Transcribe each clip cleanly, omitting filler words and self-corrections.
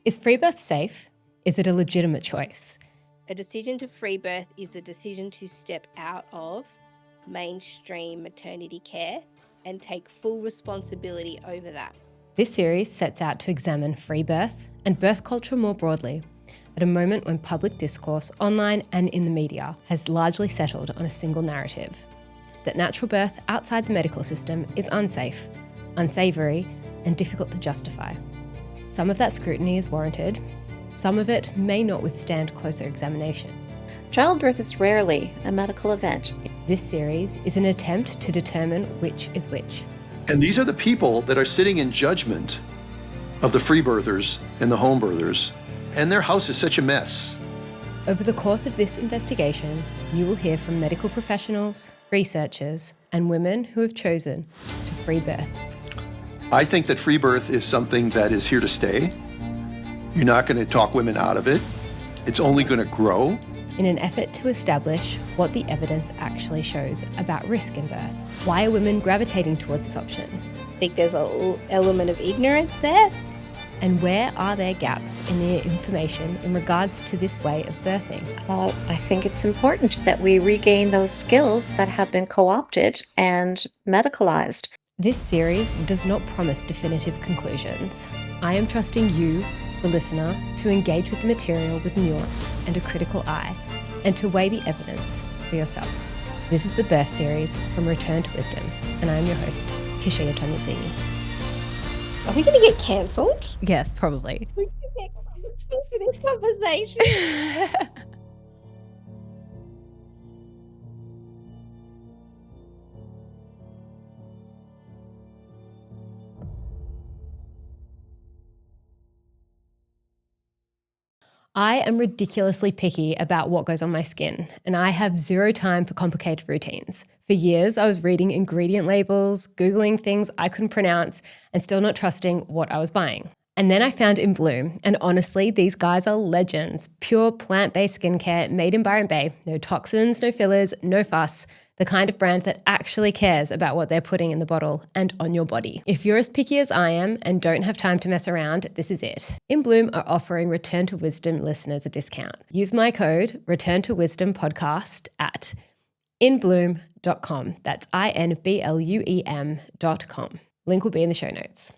Is free birth safe? Is it a legitimate choice? A decision to free birth is a decision to step out of mainstream maternity care and take full responsibility over that. This series sets out to examine free birth and birth culture more broadly, at a moment when public discourse online and in the media has largely settled on a single narrative: that natural birth outside the medical system is unsafe, unsavoury, and difficult to justify. Some of that scrutiny is warranted, some of it may not withstand closer examination. Childbirth is rarely a medical event. This series is an attempt to determine which is which. And these are the people that are sitting in judgment of the free birthers and the home birthers, and their house is such a mess. Over the course of this investigation, you will hear from medical professionals, researchers, and women who have chosen to free birth. I think that free birth is something that is here to stay. You're not going to talk women out of it. It's only going to grow. In an effort to establish what the evidence actually shows about risk in birth. Why are women gravitating towards this option? I think there's an element of ignorance there. And where are there gaps in the information in regards to this way of birthing? I think it's important that we regain those skills that have been co-opted and medicalized. This series does not promise definitive conclusions. I am trusting you, the listener, to engage with the material with nuance and a critical eye, and to weigh the evidence for yourself. This is the Birth Series from Return to Wisdom, and I am your host, Keshia. Are we going to get cancelled? Yes, probably. We're going to get cancelled for this conversation. I am ridiculously picky about what goes on my skin, and I have zero time for complicated routines. For years, I was reading ingredient labels, Googling things I couldn't pronounce, and still not trusting what I was buying. And then I found In Bloom, and honestly, these guys are legends. Pure plant-based skincare made in Byron Bay. No toxins, no fillers, no fuss. The kind of brand that actually cares about what they're putting in the bottle and on your body. If you're as picky as I am and don't have time to mess around, this is it. In Bloom are offering Return to Wisdom listeners a discount. Use my code Return to Wisdom Podcast at inbloom.com. That's INBLUEM.com. Link will be in the show notes.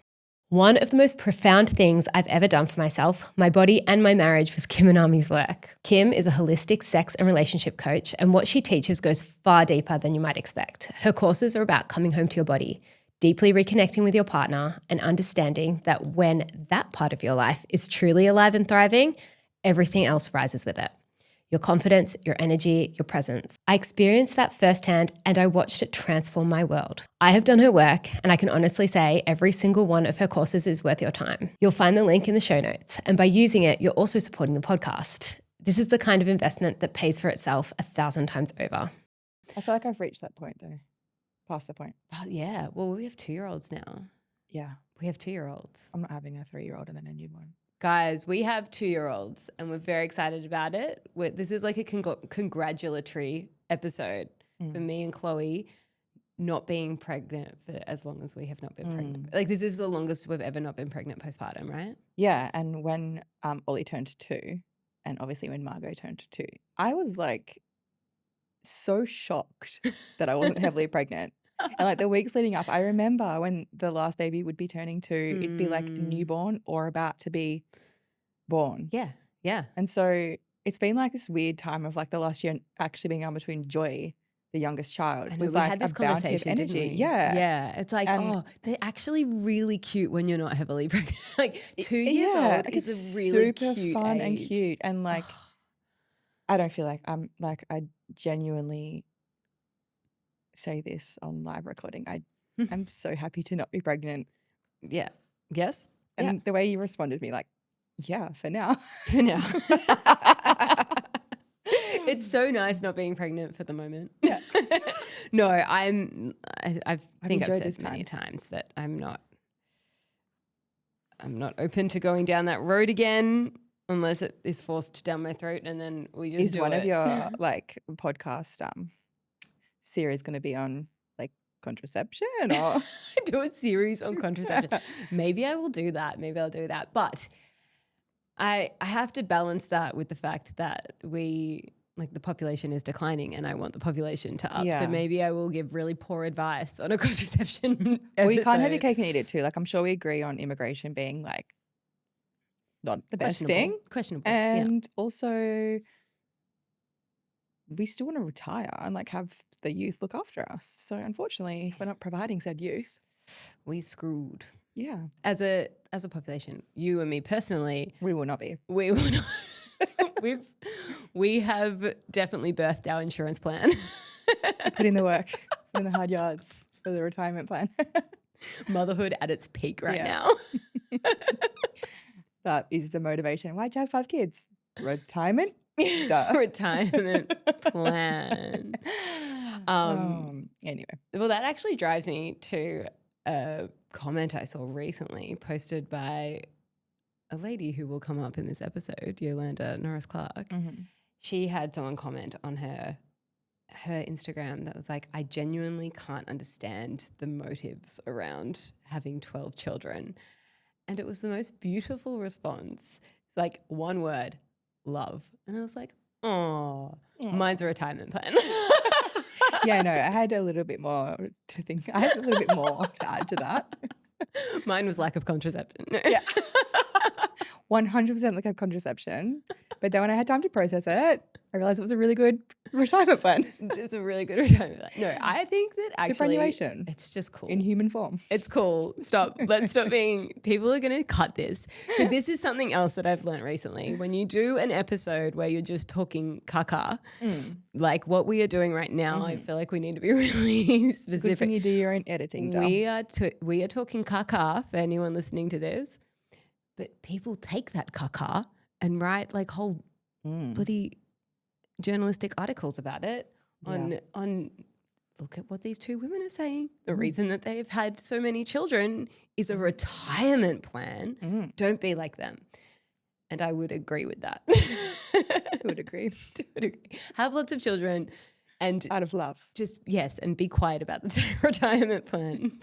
One of the most profound things I've ever done for myself, my body, and my marriage was Kim Anami's work. Kim is a holistic sex and relationship coach, and what she teaches goes far deeper than you might expect. Her courses are about coming home to your body, deeply reconnecting with your partner, and understanding that when that part of your life is truly alive and thriving, everything else rises with it. Your confidence, your energy, your presence. I experienced that firsthand and I watched it transform my world. I have done her work and I can honestly say every single one of her courses is worth your time. You'll find the link in the show notes, and by using it, you're also supporting the podcast. This is the kind of investment that pays for itself 1,000 times over. I feel like I've reached that point though, past the point. Oh, yeah, well, we have 2-year-olds now. Yeah. We have 2-year-olds. I'm not having a 3-year-old and then a newborn. Guys, we have 2-year-olds and we're very excited about it. This is like a congratulatory episode for me and Chloe not being pregnant for as long as we have not been pregnant. Like, this is the longest we've ever not been pregnant postpartum, right? Yeah, and when Ollie turned 2, and obviously when Margot turned 2, I was like so shocked that I wasn't heavily pregnant. And like the weeks leading up, I remember when the last baby would be turning 2, it'd be like newborn or about to be born. Yeah, yeah. And so it's been like this weird time of like the last year actually being able to enjoy the youngest child with we like had this a bounty of conversation, energy. didn't we? Yeah. Yeah. It's like, they're actually really cute when you're not heavily pregnant. Like 2 years old like is it's a really super cute fun and age. cute. And like I don't feel like I genuinely say this on live recording. I'm so happy to not be pregnant. Yeah. Yes. And the way you responded to me, like, yeah, for now. For now. It's so nice not being pregnant for the moment. Yeah. No, I think I've enjoyed said this many time. times that I'm not open to going down that road again unless it is forced down my throat and then we just Is do one it. of your like podcast series going to be on like contraception or do a series on contraception? Maybe I will do that. Maybe I'll do that. But I have to balance that with the fact that the population is declining and I want the population to up. Yeah. So maybe I will give really poor advice on a contraception Well, you can't have your episode. cake and eat it too. Like, I'm sure we agree on immigration being like not the best thing. Questionable. And also, we still want to retire and like have the youth look after us. So unfortunately, we're not providing said youth. We screwed. Yeah. As a population, you and me personally, We will not be. we will not. we have definitely birthed our insurance plan. Put in the work, put in the hard yards for the retirement plan. Motherhood at its peak right Yeah. now. That is the motivation. Why'd you have 5 kids? Retirement? Duh. Retirement plan. Anyway. Well, that actually drives me to a comment I saw recently posted by a lady who will come up in this episode, Yolanda, Norris-Clark. Mm-hmm. She had someone comment on her Instagram that was like, I genuinely can't understand the motives around having 12 children. And it was the most beautiful response. It's like one word, love. And I was like, oh, mine's a retirement plan. Yeah, no, I had a little bit more to think. I had a little bit more to add to that. Mine was lack of contraception. Yeah. 100% lack of contraception. But then when I had time to process it, I realized it was a really good retirement plan. It's a really good retirement plan. No, I think that actually Superannuation. it's just cool. In human form. It's cool. Stop. Let's stop being, people are going to cut this. So this is something else that I've learned recently. When you do an episode where you're just talking caca, like what we are doing right now, I feel like we need to be really Good specific. thing you do your own editing, Dom. We are talking caca for anyone listening to this, but people take that caca and write like whole bloody journalistic articles about it on look at what these 2 women are saying. The reason that they've had so many children is a retirement plan. Don't be like them. And I would agree with that. To a degree. To a degree. Have lots of children and Out of love. just, yes, and be quiet about the retirement plan.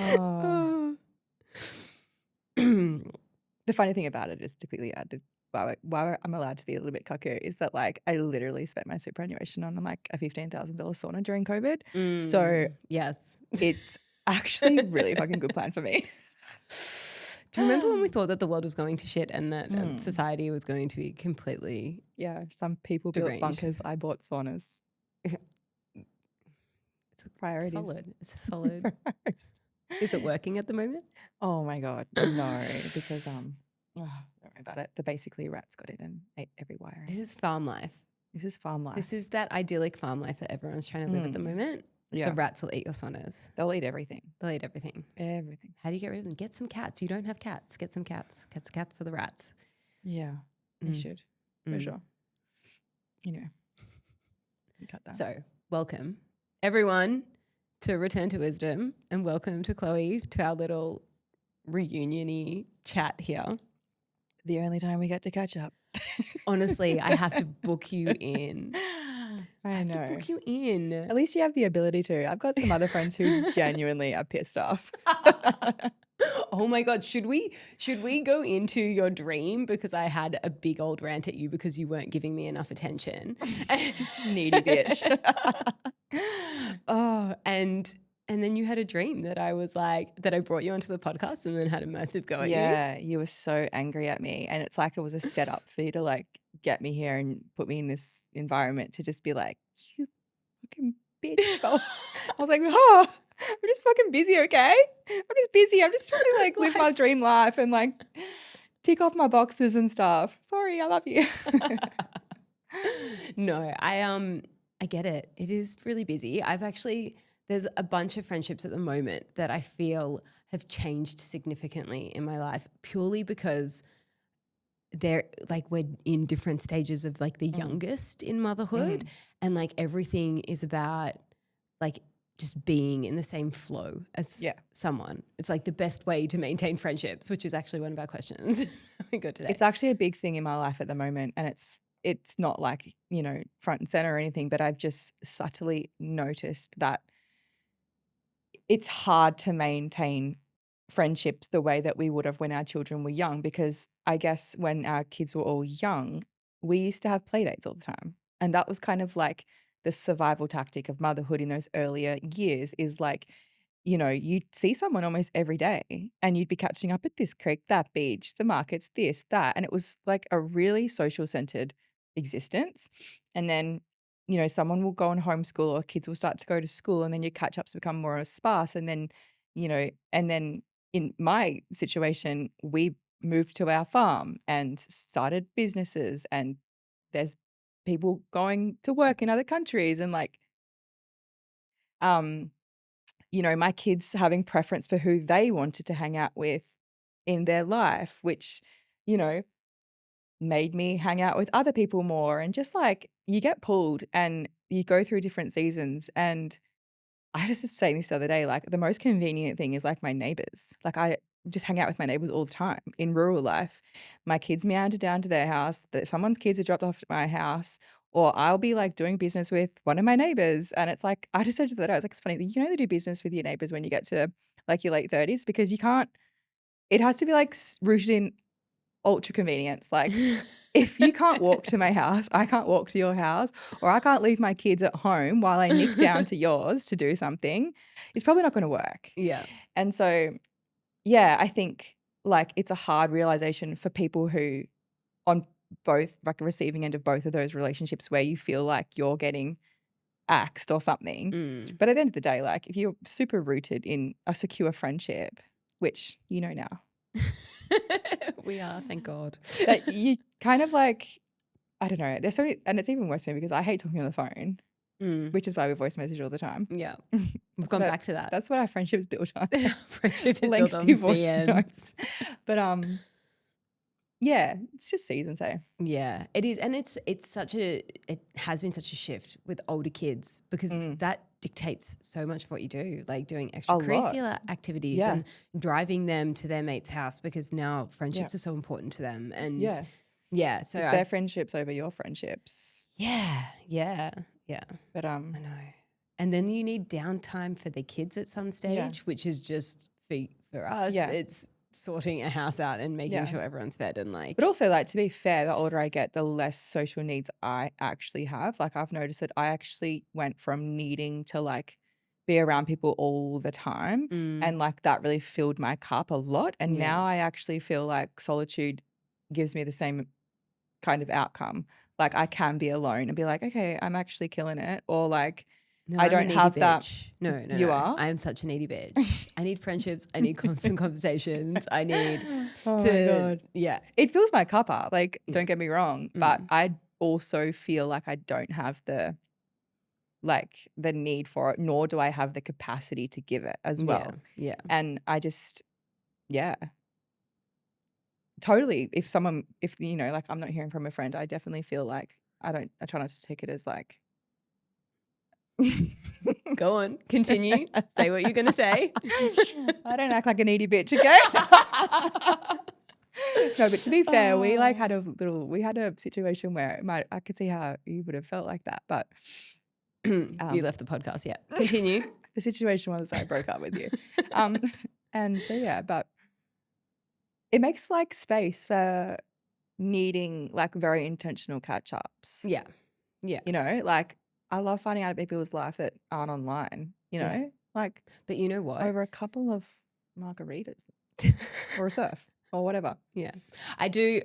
Oh. The funny thing about it is, to quickly add to why I'm allowed to be a little bit cuckoo, is that like I literally spent my superannuation on like a $15,000 sauna during COVID. So yes. it's actually really fucking good plan for me. Do you remember when we thought that the world was going to shit and that society was going to be completely... Yeah, some people built Deranged. bunkers. I bought saunas. It's Priorities. solid. It's a solid. Is it working at the moment? Oh my God, no, because don't worry about it. Basically rats got in and ate every wire. This is farm life. This is farm life. This is that idyllic farm life that everyone's trying to live at the moment. Yeah. The rats will eat your saunas. They'll eat everything. They'll eat everything. Everything. How do you get rid of them? Get some cats. You don't have cats. Get some cats. Get some cats for the rats. Yeah, they should for sure. Anyway, cut that. So, welcome everyone to Return to Wisdom, and welcome to Chloe to our little reunion-y chat here. The only time we get to catch up. Honestly, I have to book you in. I know. To book you in. At least you have the ability to. I've got some other friends who genuinely are pissed off. Oh my God, should we go into your dream? Because I had a big old rant at you because you weren't giving me enough attention. Needy bitch. Oh, and then you had a dream that I was like, that I brought you onto the podcast and then had a massive go at you. Yeah, you were so angry at me. And it's like it was a setup for you to like get me here and put me in this environment to just be like, you fucking bitch. I was like, oh, I'm just fucking busy, okay? I'm just busy. I'm just trying to like live my dream life and like tick off my boxes and stuff. Sorry, I love you. No, I get it. It is really busy. There's a bunch of friendships at the moment that I feel have changed significantly in my life purely because they're like, we're in different stages of like the youngest in motherhood and like everything is about like just being in the same flow as someone. It's like the best way to maintain friendships, which is actually one of our questions we got today. It's actually a big thing in my life at the moment, and it's not like, front and center or anything, but I've just subtly noticed that it's hard to maintain friendships the way that we would have when our children were young, because I guess when our kids were all young, we used to have play dates all the time. And that was kind of like the survival tactic of motherhood in those earlier years, is like, you know, you'd see someone almost every day and you'd be catching up at this creek, that beach, the markets, this, that. And it was like a really social centered existence. And then, you know, someone will go on homeschool or kids will start to go to school, and then your catch ups become more sparse. And then, you know, and then in my situation, we moved to our farm and started businesses, and there's people going to work in other countries, and like, you know, my kids having preference for who they wanted to hang out with in their life, which, you know, made me hang out with other people more. And just like you get pulled and you go through different seasons. And I was just saying this the other day, like the most convenient thing is like my neighbors. Like I just hang out with my neighbors all the time in rural life. My kids meander down to their house, that someone's kids are dropped off at my house, or I'll be like doing business with one of my neighbors. And it's like, I just said to that, I was like, it's funny, you know, they do business with your neighbors when you get to like your late 30s, because you can't, it has to be like rooted in ultra convenience. Like if you can't walk to my house, I can't walk to your house, or I can't leave my kids at home while I nick down to yours to do something, it's probably not going to work. Yeah. And so, yeah, I think like it's a hard realization for people who on both like receiving end of both of those relationships where you feel like you're getting axed or something. Mm. But at the end of the day, like if you're super rooted in a secure friendship, which you know now, We are, thank God. that you kind of like, I don't know, there's so many, and it's even worse for me because I hate talking on the phone, which is why we voice message all the time. Yeah. We've gone back to that. That's what our friendship's built on. Friendship is built on Lengthy voice VNs. notes. But yeah, it's just seasons, eh? Yeah, it is. And it has been such a shift with older kids, because that dictates so much of what you do, like doing extracurricular activities and driving them to their mate's house, because now friendships are so important to them. And so it's their friendships over your friendships. Yeah. But I know. And then you need downtime for the kids at some stage, which is just for us, it's sorting a house out and making sure everyone's fed and like. But also, like, to be fair, the older I get, the less social needs I actually have. Like I've noticed that I actually went from needing to like be around people all the time, and like that really filled my cup a lot. And now I actually feel like solitude gives me the same kind of outcome. Like I can be alone and be like, okay, I'm actually killing it, or like No, I I'm a don't needy have bitch. that. No, You are? I am such a needy bitch. I need friendships. I need constant conversations. I need Oh to. my God. Yeah. It fills my cup up. Like, don't get me wrong, but I also feel like I don't have the need for it, nor do I have the capacity to give it as well. Yeah. And I just, totally. If you know, like I'm not hearing from a friend, I definitely feel like I try not to take it as like. Go on, continue. Say what you're going to say. I don't act like a needy bitch, okay? No, but to be fair, we had a situation where I could see how you would have felt like that, but you left the podcast, yeah. Continue. The situation was I broke up with you. And so but it makes like space for needing like very intentional catch-ups. Yeah. You know, like I love finding out about people's life that aren't online, you know? Like, but you know what? Over a couple of margaritas or a surf or whatever. Yeah. I do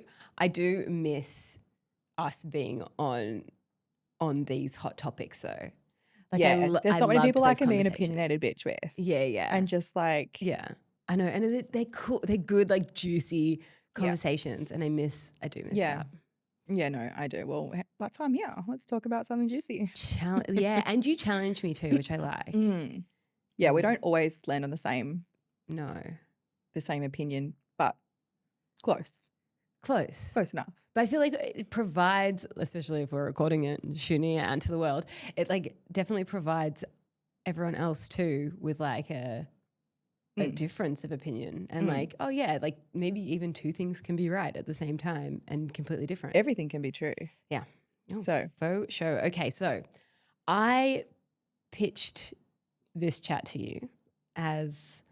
miss us being on these hot topics though. Like there's not many people I can be an opinionated bitch with. Yeah. And just like. Yeah. I know. And they're cool. They're good, like juicy conversations. And I do miss that. Yeah, no, I do. Well, that's why I'm here. Let's talk about something juicy. And you challenge me too, which I like. Yeah, we don't always land on the same opinion, but close enough. But I feel like it provides, especially if we're recording it and shooting it out into the world, it like definitely provides everyone else too with like a difference of opinion, and like, oh yeah, like maybe even two things can be right at the same time and completely different. Everything can be true. Yeah. Oh, so faux show. Okay, so I pitched this chat to you as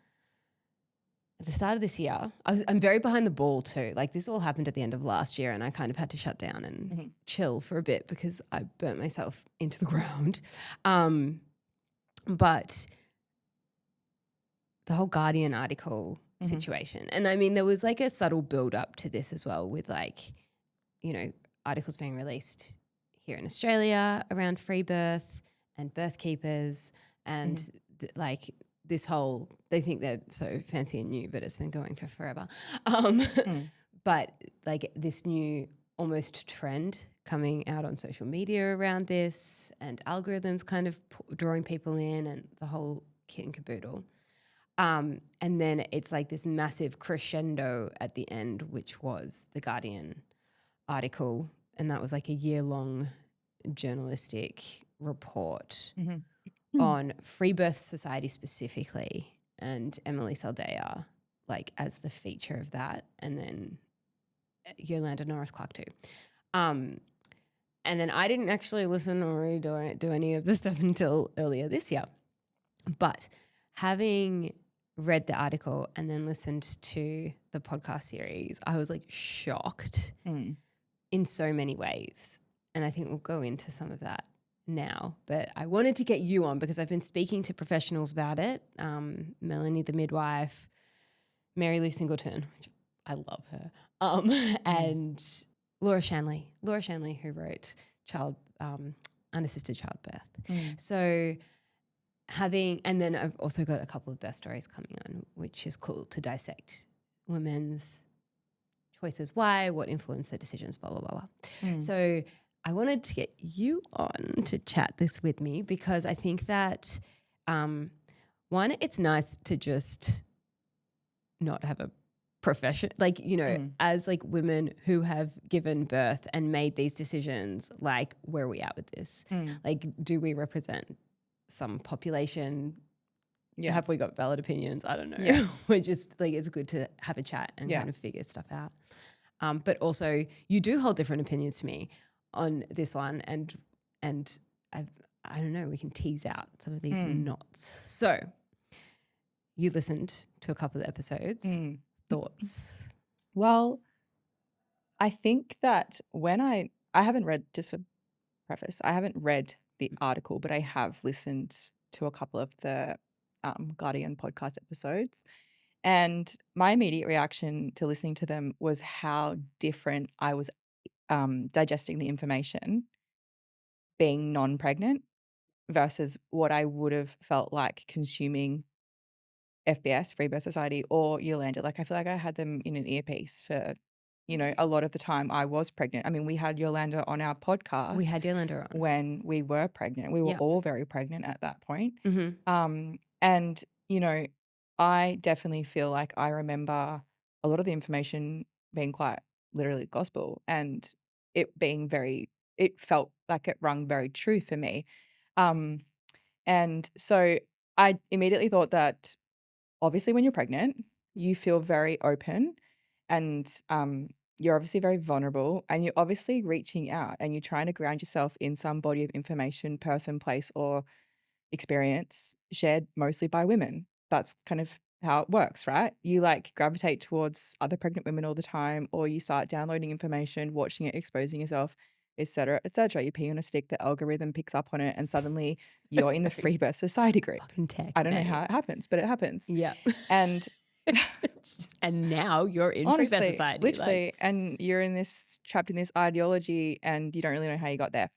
at the start of this year, I'm very behind the ball too. Like this all happened at the end of last year and I kind of had to shut down and chill for a bit because I burnt myself into the ground. But the whole Guardian article situation, and I mean, there was like a subtle build up to this as well with like, you know, articles being released here in Australia around free birth and birth keepers and like this whole, they think they're so fancy and new, but it's been going for forever. But like this new almost trend coming out on social media around this and algorithms kind of drawing people in and the whole kit and caboodle. And then it's like this massive crescendo at the end, which was the Guardian article. And that was like a year-long journalistic report on Free Birth Society specifically and Emily Saldaya like as the feature of that, and then Yolanda Norris-Clark too. And then I didn't actually listen or really do any of this stuff until earlier this year. But having read the article and then listened to the podcast series, I was like shocked in so many ways. And I think we'll go into some of that now. But I wanted to get you on because I've been speaking to professionals about it. Melanie the midwife, Mary Lou Singleton, which I love her, and Laura Shanley, who wrote Unassisted Childbirth. So and then I've also got a couple of birth stories coming on, which is cool to dissect women's choices, why, what influenced their decisions, blah, blah, blah, blah. So I wanted to get you on to chat this with me because I think that, one, it's nice to just not have a profession, like, you know, as like women who have given birth and made these decisions, like where are we at with this? Like, do we represent some population? Have we got valid opinions? I don't know. We're just like, it's good to have a chat and kind of figure stuff out. But also you do hold different opinions to me on this one. And I don't know, we can tease out some of these knots. So you listened to a couple of episodes. Thoughts? Well, I think that when I haven't read, just for preface, I haven't read the article, but I have listened to a couple of the Guardian podcast episodes. And my immediate reaction to listening to them was how different I was digesting the information being non-pregnant versus what I would have felt like consuming FBS, Free Birth Society, or Yolanda. Like, I feel like I had them in an earpiece for, you know, a lot of the time I was pregnant. I mean, we had Yolanda on our podcast. We had Yolanda on. When we were pregnant. We were all very pregnant at that point. And, you know, I definitely feel like I remember a lot of the information being quite literally gospel and it being it felt like it rung very true for me. And so I immediately thought that obviously when you're pregnant, you feel very open and you're obviously very vulnerable and you're obviously reaching out and you're trying to ground yourself in some body of information, person, place, or experience shared mostly by women. That's kind of how it works, right? You like gravitate towards other pregnant women all the time, or you start downloading information, watching it, exposing yourself, etc., etc. You pee on a stick, the algorithm picks up on it, and suddenly you're in the Free Birth Society group. Fucking tech, I don't know how it happens, but it happens. Yeah. And and now you're in honestly, Free Birth Society. Literally, and you're in this trapped in this ideology and you don't really know how you got there.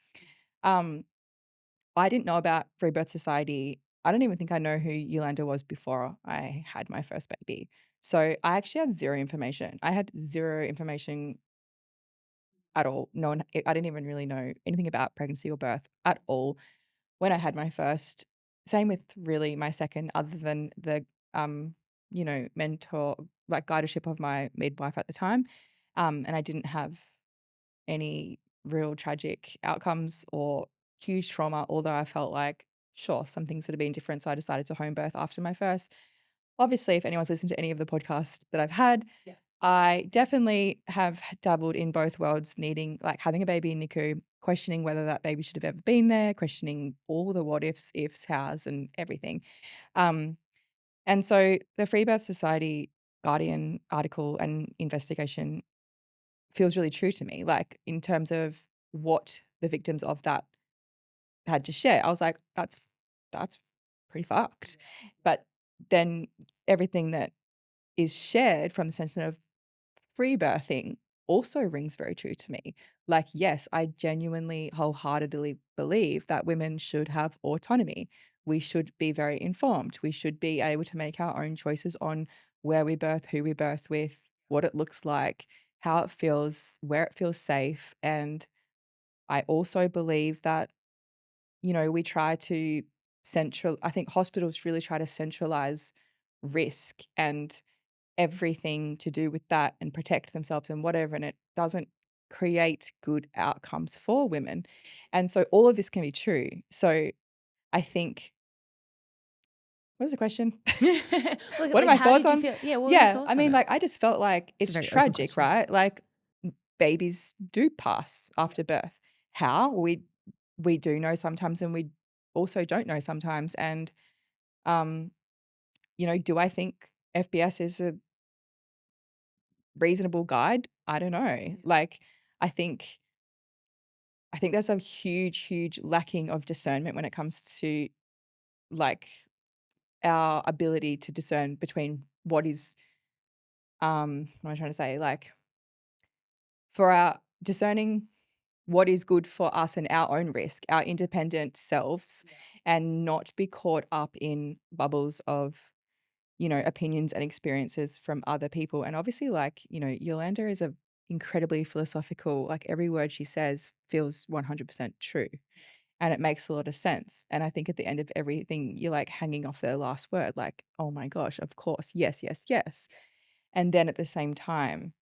I didn't know about Free Birth Society. I don't even think I know who Yolanda was before I had my first baby. So I actually had zero information. I had zero information at all. I didn't even really know anything about pregnancy or birth at all when I had my first. Same with really my second, other than the you know, mentor, like guidership of my midwife at the time. And I didn't have any real tragic outcomes or huge trauma, although I felt like, sure, some things would have been different. So I decided to home birth after my first. Obviously, if anyone's listened to any of the podcasts that I've had, I definitely have dabbled in both worlds, needing, like, having a baby in NICU, questioning whether that baby should have ever been there, questioning all the what ifs, hows, and everything. And so the Free Birth Society Guardian article and investigation feels really true to me, like in terms of what the victims of that had to share. I was like, that's pretty fucked. But then everything that is shared from the sentiment of free birthing also rings very true to me. Like, yes, I genuinely wholeheartedly believe that women should have autonomy. We should be very informed. We should be able to make our own choices on where we birth, who we birth with, what it looks like, how it feels, where it feels safe. And I also believe that, we try to I think hospitals really try to centralize risk and everything to do with that and protect themselves and whatever, and it doesn't create good outcomes for women. And so all of this can be true. So I think, what was the question? What are my how thoughts did you on? feel? Yeah, what were your Yeah, thoughts I on mean, it? like, I just felt like It's it's a very open tragic, question. right? Like, babies do pass after birth. How? We do know sometimes, and we also don't know sometimes. And do I think FBS is a reasonable guide? I don't know. Like, I think there's a huge lacking of discernment when it comes to, like, our ability to discern between what is what am I trying to say? Like, for our discerning what is good for us and our own risk, our independent selves, and not be caught up in bubbles of, opinions and experiences from other people. And obviously, like, Yolanda is a incredibly philosophical, like every word she says feels 100% true. And it makes a lot of sense. And I think at the end of everything, you're like hanging off their last word, like, oh my gosh, of course, yes, yes, yes. And then at the same time,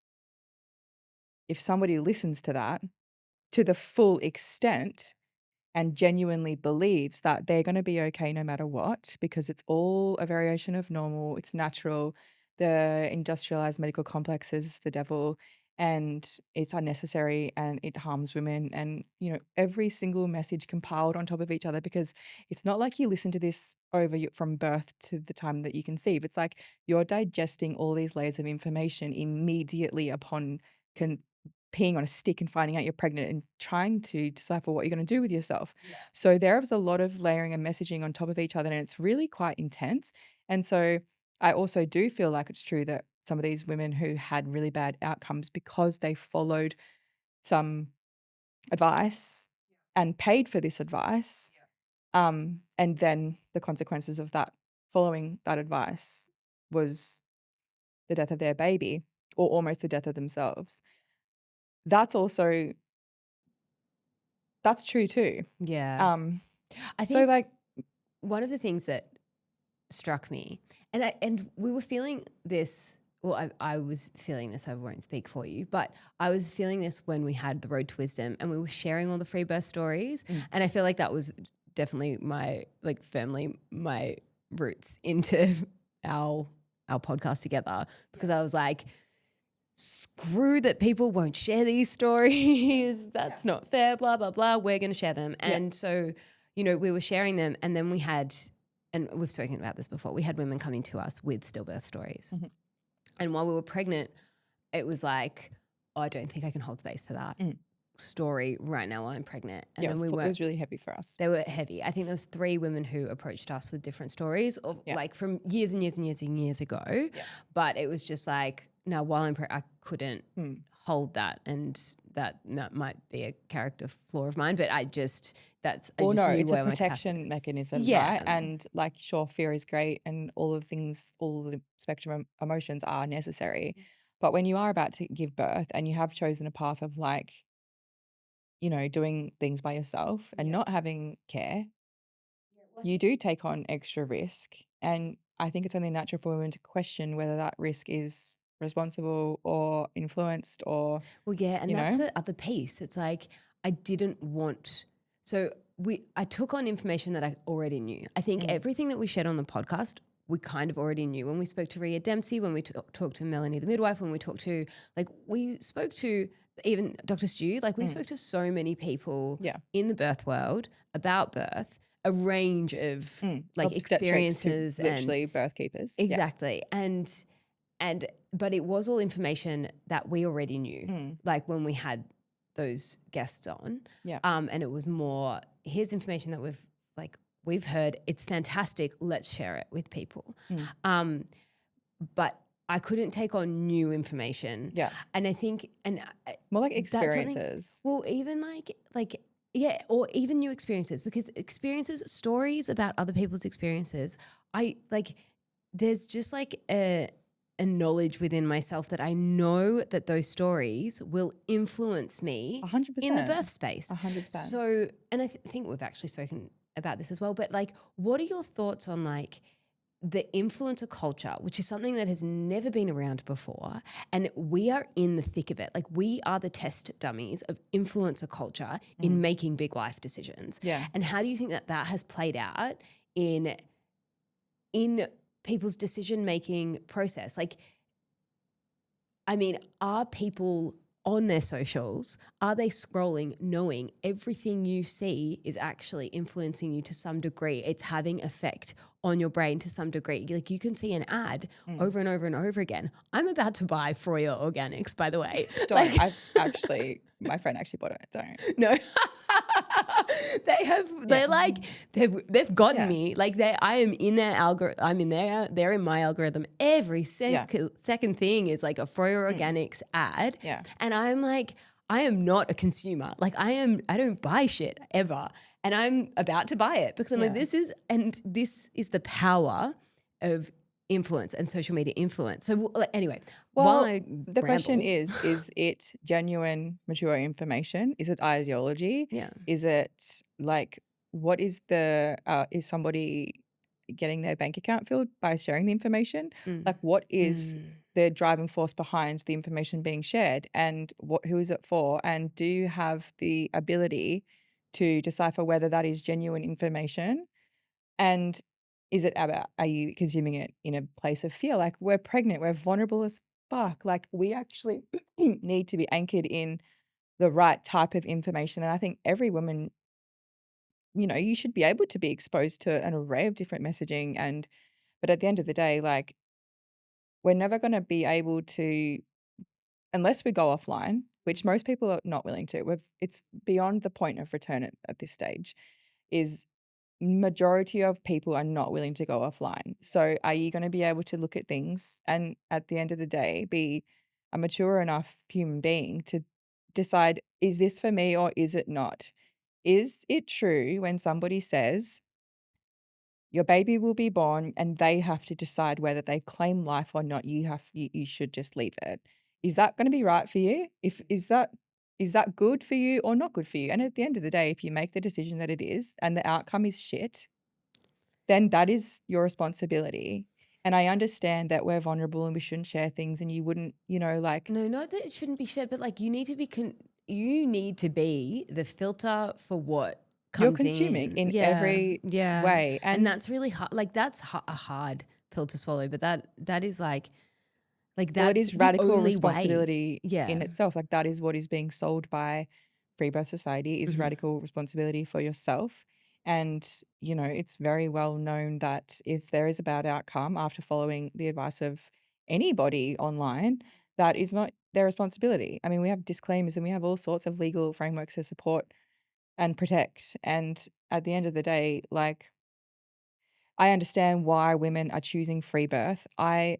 if somebody listens to that to the full extent and genuinely believes that they're going to be okay no matter what, because it's all a variation of normal, it's natural, the industrialized medical complex is the devil, and it's unnecessary and it harms women, and every single message compiled on top of each other, because it's not like you listen to this from birth to the time that you conceive. It's like you're digesting all these layers of information immediately upon peeing on a stick and finding out you're pregnant and trying to decipher what you're going to do with yourself. So there is a lot of layering and messaging on top of each other, and it's really quite intense. And so I also do feel like it's true that some of these women who had really bad outcomes because they followed some advice and paid for this advice, and then the consequences of that following that advice was the death of their baby or almost the death of themselves. That's true too. Yeah. I So, think like, one of the things that struck me, and we were feeling this, well, I was feeling this, I won't speak for you, but I was feeling this when we had the Road to Wisdom and we were sharing all the free birth stories. And I feel like that was definitely firmly my roots into our podcast together, because I was like, screw that people won't share these stories. That's not fair, blah, blah, blah. We're going to share them. And so, we were sharing them, and then we had, and we've spoken about this before, we had women coming to us with stillbirth stories. Mhm. And while we were pregnant, it was like, oh, I don't think I can hold space for that story right now while I'm pregnant. And then it was really heavy for us. They were heavy. I think there was 3 women who approached us with different stories of like from years and years and years and years ago. Yeah. But it was just like, no, while I'm pregnant, I couldn't hold that, and that might be a character flaw of mine. But it's a protection mechanism, right? And like, sure, fear is great, and all the spectrum of emotions are necessary. But when you are about to give birth and you have chosen a path of, like, doing things by yourself and not having care, you do take on extra risk. And I think it's only natural for women to question whether that risk is responsible or influenced or, and that's the other piece. It's like, I didn't want, so I took on information that I already knew. I think everything that we shared on the podcast, we kind of already knew. When we spoke to Rhea Dempsey, when we talked to Melanie the midwife, when we talked to, we spoke to even Dr. Stu, we spoke to so many people in the birth world about birth, a range of experiences, literally birth keepers. Exactly. And But it was all information that we already knew, like when we had those guests on. Yeah. And it was more, here's information that we've heard. It's fantastic. Let's share it with people. But I couldn't take on new information. Yeah. And I think, More like that's something- experiences. well, even yeah, or even new experiences, because stories about other people's experiences, there's just like a knowledge within myself that I know that those stories will influence me 100%. in the birth space. 100%. So, and I think we've actually spoken about this as well, but like, what are your thoughts on like the influencer culture, which is something that has never been around before, and we are in the thick of it. Like, we are the test dummies of influencer culture in making big life decisions. Yeah. And how do you think that has played out in people's decision-making process? Like, I mean, are people on their socials, are they scrolling knowing everything you see is actually influencing you to some degree? It's having effect on your brain to some degree. Like, you can see an ad over and over and over again. I'm about to buy Froyo Organics, by the way. Don't. My friend actually bought it. Don't. No. They've gotten me. Like, I am in their algorithm. They're in my algorithm. Every second thing is like a Froyo Organics ad. Yeah. And I'm like, I am not a consumer. Like, I don't buy shit ever. And I'm about to buy it because I'm like, this is the power of influence and social media influence. So anyway, the question is it genuine, mature information? Is it ideology? Yeah. Is it like, what is is somebody getting their bank account filled by sharing the information? Like, what is the driving force behind the information being shared, and who is it for? And do you have the ability to decipher whether that is genuine information? And is it are you consuming it in a place of fear? Like, we're pregnant, we're vulnerable as fuck. Like, we actually need to be anchored in the right type of information. And I think every woman, you should be able to be exposed to an array of different messaging. But at the end of the day, like, we're never going to be able to, unless we go offline, which most people are not willing to. It's beyond the point of return at this stage, is majority of people are not willing to go offline. So are you going to be able to look at things and at the end of the day be a mature enough human being to decide, is this for me or is it not? Is it true when somebody says your baby will be born and they have to decide whether they claim life or not, you should just leave it? Is that going to be right for you? Is that good for you or not good for you? And at the end of the day, if you make the decision that it is and the outcome is shit, then that is your responsibility. And I understand that we're vulnerable and we shouldn't share things, and you wouldn't, like... No, not that it shouldn't be shared, but like, you need to be the filter for what comes you're consuming in every way. And that's really hard. Like, that's a hard pill to swallow, but that is like that's it is radical responsibility way. in itself. Like, that is what is being sold by Free Birth Society, is radical responsibility for yourself. And, it's very well known that if there is a bad outcome after following the advice of anybody online, that is not their responsibility. I mean, we have disclaimers and we have all sorts of legal frameworks to support and protect. And at the end of the day, like, I understand why women are choosing free birth. I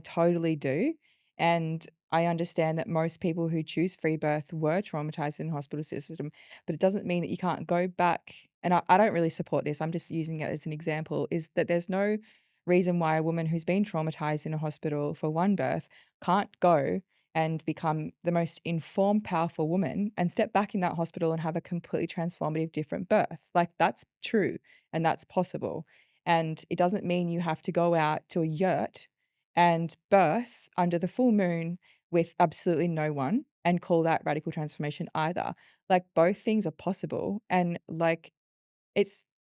totally do. And I understand that most people who choose free birth were traumatized in the hospital system, but it doesn't mean that you can't go back. And I don't really support this. I'm just using it as an example, is that there's no reason why a woman who's been traumatized in a hospital for one birth can't go and become the most informed, powerful woman and step back in that hospital and have a completely transformative, different birth. Like, that's true and that's possible. And it doesn't mean you have to go out to a yurt and birth under the full moon with absolutely no one and call that radical transformation either. Like, both things are possible. And like,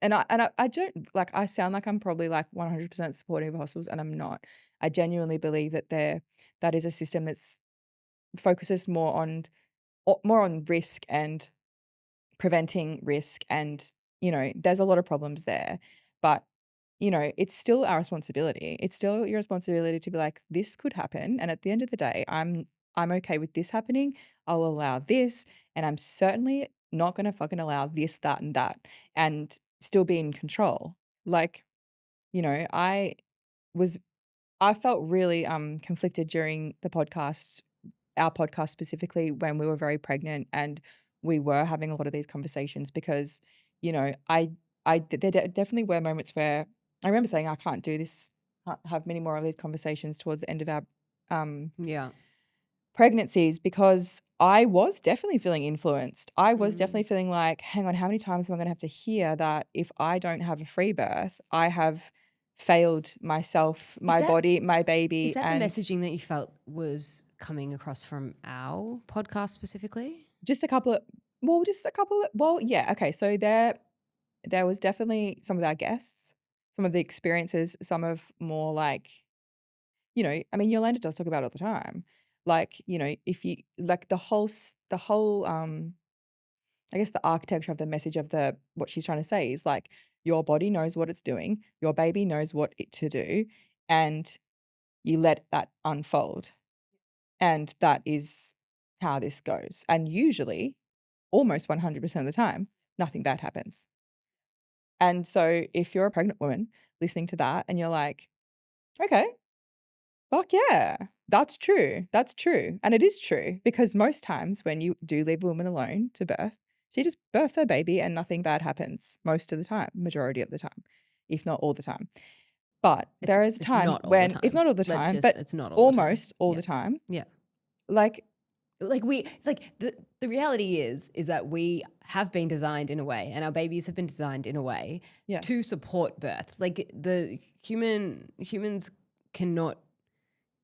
I don't, like, I sound like I'm probably like 100% supportive of hospitals, and I'm not. I genuinely believe that that is a system that's focuses more on risk and preventing risk, and there's a lot of problems there. But you know, it's still our responsibility. It's still your responsibility to be like, this could happen. And at the end of the day, I'm okay with this happening. I'll allow this. And I'm certainly not going to fucking allow this, that, and that, and still be in control. Like, you know, I felt really conflicted during the podcast, our podcast specifically, when we were very pregnant and we were having a lot of these conversations because, you know, there definitely were moments where I remember saying, I can't do this, can't have many more of these conversations towards the end of our pregnancies, because I was definitely feeling influenced. I was definitely feeling like, hang on, how many times am I going to have to hear that if I don't have a free birth, I have failed myself, my body, my baby. Is that the messaging that you felt was coming across from our podcast specifically? Yeah. Okay. So there was definitely some of our guests, some of the experiences, some of more like, you know, I mean, Yolanda does talk about it all the time. Like, you know, if you like the whole, I guess the architecture of the message of what she's trying to say is like, your body knows what it's doing, your baby knows what it to do, and you let that unfold. And that is how this goes. And usually, almost 100% of the time, nothing bad happens. And so if you're a pregnant woman listening to that and you're like, okay, fuck yeah, that's true. That's true. And it is true, because most times when you do leave a woman alone to birth, she just births her baby and nothing bad happens most of the time, majority of the time, if not all the time. But there is a time when it's not all the time, but it's not almost all the time. Yeah. Like the reality is that we have been designed in a way, and our babies have been designed in a way to support birth. Like the humans cannot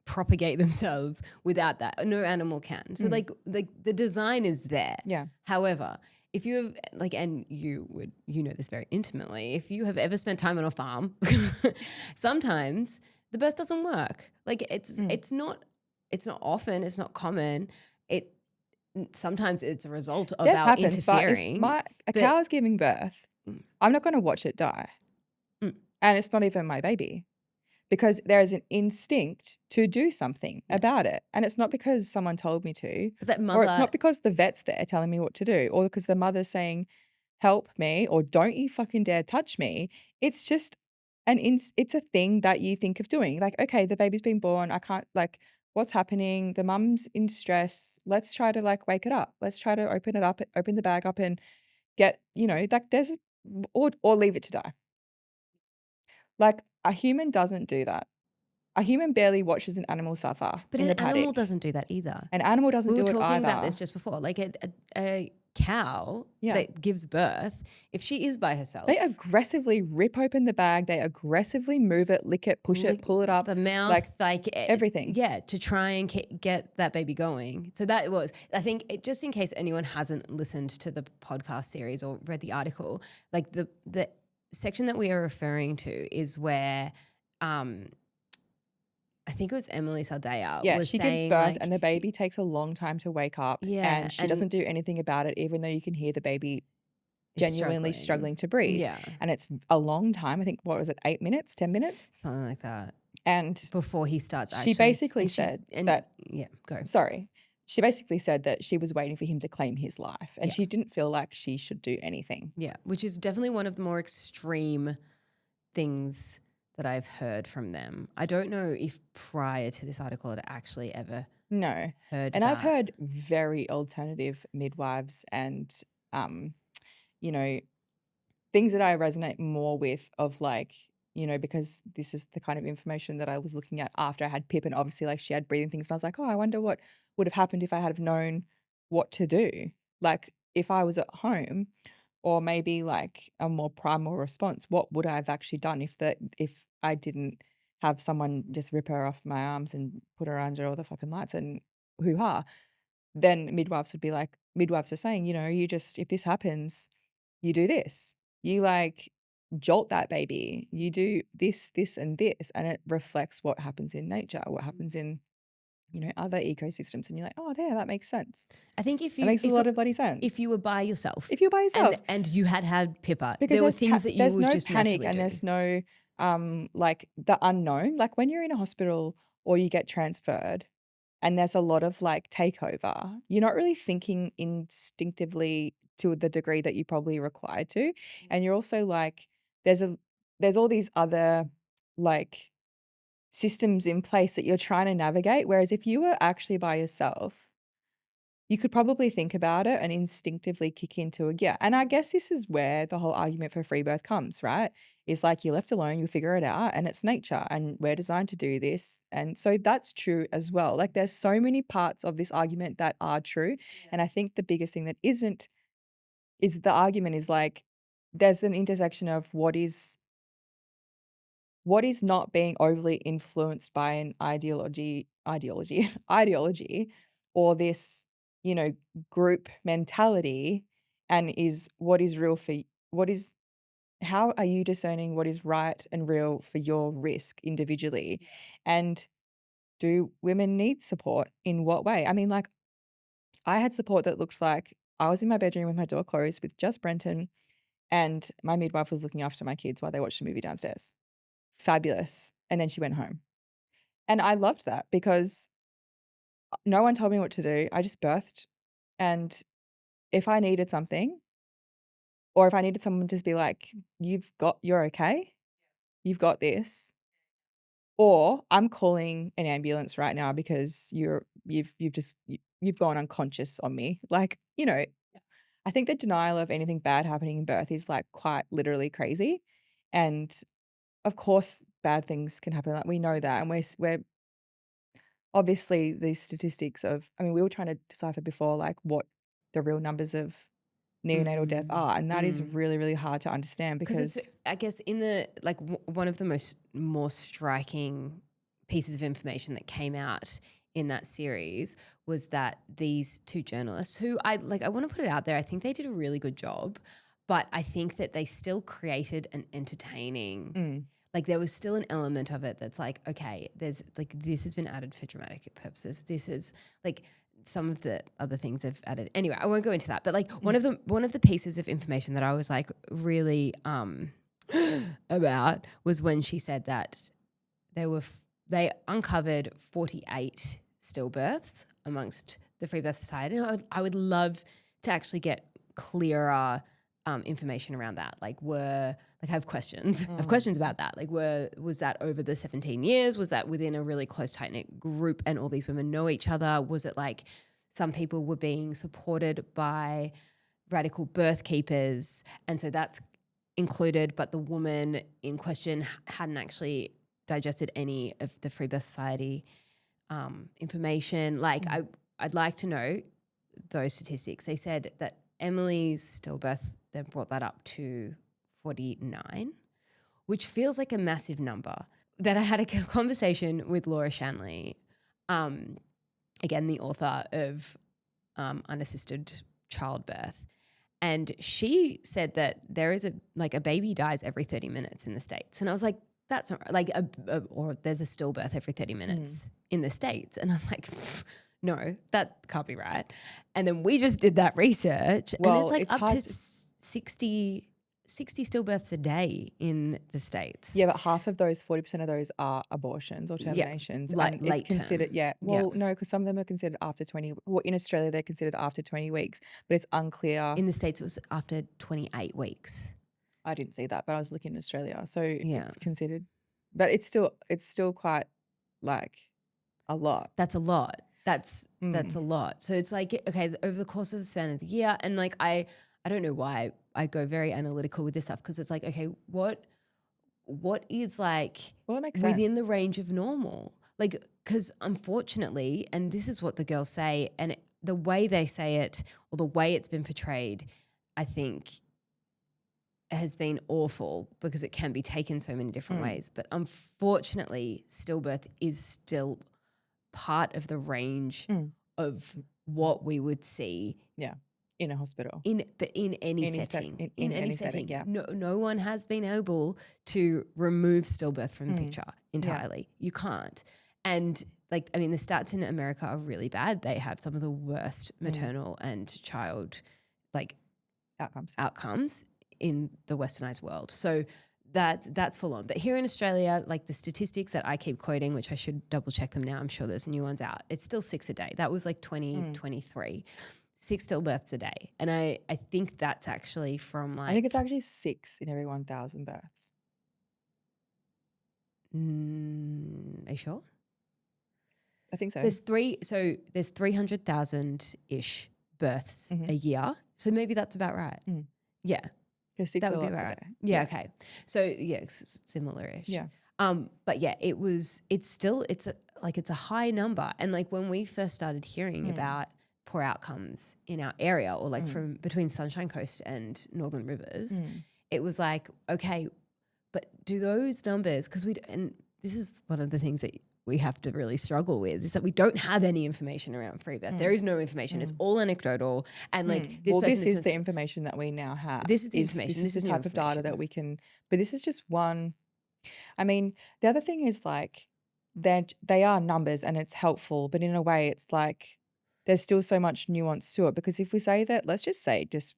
propagate themselves without that. No animal can. So like the design is there. Yeah. However, if you have and you know this very intimately, if you have ever spent time on a farm, sometimes the birth doesn't work. Like it's not often, it's not common. Sometimes it's a result of death our happens, interfering. but if a cow is giving birth, I'm not going to watch it die. And it's not even my baby, because there is an instinct to do something about it. And it's not because someone told me to, or it's not because the vet's there telling me what to do, or because the mother's saying, help me, or don't you fucking dare touch me. It's just it's a thing that you think of doing. Like, okay, the baby's been born. I can't, like, what's happening? The mum's in stress. Let's try to like wake it up. Let's try to open the bag up and get, you know, like or leave it to die. Like a human doesn't do that. A human barely watches an animal suffer in the paddock. But an animal doesn't do that either. An animal doesn't do it either. We were talking about this just before. Like a cow that gives birth, if she is by herself, they aggressively rip open the bag. They aggressively move it, lick it, push it, pull it up. The mouth, like everything. Yeah, to try and get that baby going. So that was, I think, just in case anyone hasn't listened to the podcast series or read the article, like the section that we are referring to is where I think it was Emily Saldaya. Yeah, she gives birth and the baby takes a long time to wake up. Yeah, and she doesn't do anything about it, even though you can hear the baby genuinely struggling to breathe. Yeah. And it's a long time. I think, what was it, 8 minutes, 10 minutes? Something like that. And before he starts actually. She basically said that. Yeah, go. Sorry. She basically said that she was waiting for him to claim his life, and she didn't feel like she should do anything. Yeah, which is definitely one of the more extreme things that I've heard from them. I don't know if prior to this article it actually ever heard and that. I've heard very alternative midwives and, you know, things that I resonate more with of like, you know, because this is the kind of information that I was looking at after I had Pip, and obviously like she had breathing things, and I was like, oh, I wonder what would have happened if I had have known what to do. Like if I was at home, or maybe like a more primal response, what would I have actually done if I didn't have someone just rip her off my arms and put her under all the fucking lights and hoo-ha? Then midwives are saying, you know, you just, if this happens, you do this. You like jolt that baby. You do this, this, and this. And it reflects what happens in nature, what happens in, you know, other ecosystems, and you're like, oh, that makes sense. I think it makes a lot of bloody sense. If you were by yourself. If you're by yourself. And you had Pippa, because there were things that you would just naturally do. And there's no like the unknown. Like when you're in a hospital or you get transferred and there's a lot of like takeover, you're not really thinking instinctively to the degree that you probably required to. And you're also like, there's all these other like systems in place that you're trying to navigate. Whereas if you were actually by yourself, you could probably think about it and instinctively kick into a gear. And I guess this is where the whole argument for free birth comes, right? It's like you're left alone, you figure it out, and it's nature, and we're designed to do this. And so that's true as well. Like there's so many parts of this argument that are true. And I think the biggest thing that isn't is the argument is like there's an intersection of what is not being overly influenced by an ideology or this, group mentality, and is what is real for how are you discerning what is right and real for your risk individually? And do women need support? In what way? I mean, like, I had support that looked like I was in my bedroom with my door closed with just Brenton, and my midwife was looking after my kids while they watched a movie downstairs. Fabulous. And then she went home. And I loved that because no one told me what to do. I just birthed. And if I needed something, or if I needed someone to just be like, you're okay, you've got this, or I'm calling an ambulance right now because you've gone unconscious on me. Like, I think the denial of anything bad happening in birth is like quite literally crazy. And of course, bad things can happen. Like we know that, and we're obviously these statistics of. I mean, we were trying to decipher before, like what the real numbers of neonatal death are, and that is really, really hard to understand because it's, I guess, in the like one of the more striking pieces of information that came out in that series was that these two journalists, who I want to put it out there, I think they did a really good job, but I think that they still created an entertaining. Like there was still an element of it that's like, okay, there's like this has been added for dramatic purposes. This is like some of the other things they've added. Anyway, I won't go into that. But like one of the pieces of information that I was like really about was when she said that they uncovered 48 stillbirths amongst the Free Birth Society. And I would love to actually get clearer information around that. I have questions. I have questions about that. Like, was that over the 17 years? Was that within a really close, tight-knit group and all these women know each other? Was it like some people were being supported by radical birth keepers, and so that's included, but the woman in question hadn't actually digested any of the Free Birth Society information? Like, I'd like to know those statistics. They said that Emily's stillbirth, they brought that up to 49, which feels like a massive number. That I had a conversation with Laura Shanley, again, the author of Unassisted Childbirth, and she said that there is a baby dies every 30 minutes in the States. And I was like, that's not like or there's a stillbirth every 30 minutes in the States. And I'm like, no, that can't be right. And then we just did that research, and it's like up to 60 stillbirths a day in the States. Yeah, but half of those, 40% of those are abortions or terminations. Yeah, and it's considered, no, because some of them are considered after 20, well, in Australia they're considered after 20 weeks, but it's unclear. In the States it was after 28 weeks. I didn't see that, but I was looking in Australia. So it's considered, but it's still quite like a lot. That's a lot. That's a lot. So it's like, okay, over the course of the span of the year, and like I don't know why I go very analytical with this stuff, because it's like, okay, what is like within the range of normal? Like, because unfortunately, and this is what the girls say, and the way they say it, or the way it's been portrayed, I think has been awful, because it can be taken so many different ways. But unfortunately, stillbirth is still part of the range of what we would see. Yeah. In a hospital. In any setting. In any setting. Yeah. No one has been able to remove stillbirth from the picture entirely. Yeah. You can't. And like, I mean, the stats in America are really bad. They have some of the worst maternal and child like outcomes in the westernized world. So That's full on. But here in Australia, like the statistics that I keep quoting, which I should double check them now, I'm sure there's new ones out, it's still 6 a day. That was like 2023. 6 stillbirths a day. And I think that's actually from like... I think it's actually 6 in every 1,000 births. Are you sure? I think so. There's 300,000-ish births a year. So maybe that's about right. Yeah. Because 6 That are would be lots a right. day. Yeah, okay. So yeah, similar-ish. Yeah. But yeah, it's a high number. And like when we first started hearing about poor outcomes in our area, or like from between Sunshine Coast and Northern Rivers, it was like, okay, but do those numbers, and this is one of the things that we have to really struggle with, is that we don't have any information around free birth. There is no information. It's all anecdotal. And like this is the information that we now have. This is the information. This is the type of data that we can, but this is just one. I mean, the other thing is like that they are numbers and it's helpful, but in a way it's like there's still so much nuance to it, because if we say that, let's just say, just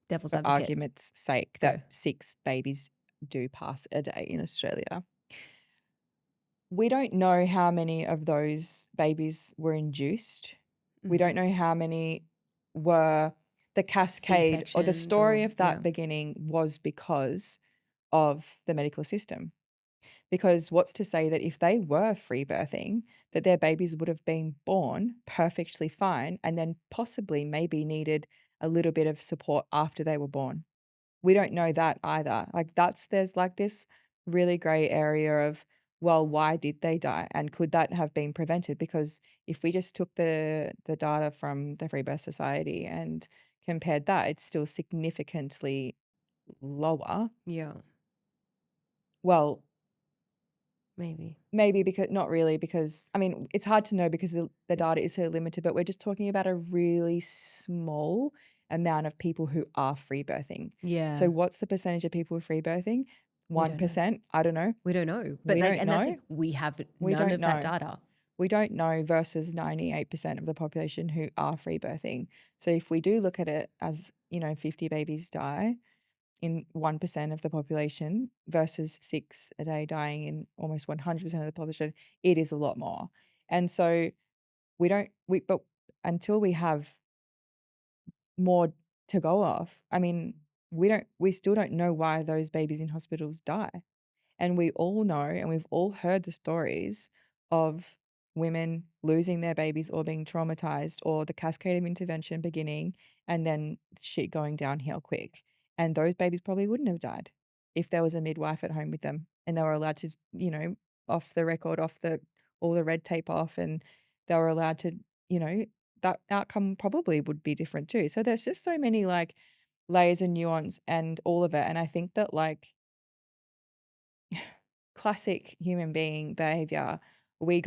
devil's for advocate. argument's sake, that 6 babies do pass a day in Australia. We don't know how many of those babies were induced. We don't know how many were the cascade, or the story of that beginning was because of the medical system. Because what's to say that if they were free birthing, that their babies would have been born perfectly fine and then possibly maybe needed a little bit of support after they were born. We don't know that either. Like there's like this really grey area of, well, why did they die? And could that have been prevented? Because if we just took the data from the Free Birth Society and compared that, it's still significantly lower. Yeah. Well, maybe because not really, because I mean, it's hard to know because the data is so limited, but we're just talking about a really small amount of people who are free birthing. Yeah. So what's the percentage of people free birthing? 1%? I don't know. We don't know. But We like, don't and know. that's like, we have We none don't of that know. data. We don't know, versus 98% of the population who are free birthing. So if we do look at it as, 50 babies die in 1% of the population versus 6 a day dying in almost 100% of the population, it is a lot more. And so but until we have more to go off, I mean, we still don't know why those babies in hospitals die. And we all know, and we've all heard the stories of women losing their babies or being traumatized, or the cascade of intervention beginning and then shit going downhill quick. And those babies probably wouldn't have died if there was a midwife at home with them and they were allowed to, off the record, all the red tape off, and they were allowed to, that outcome probably would be different too. So there's just so many like layers and nuance and all of it. And I think that like classic human being behavior, we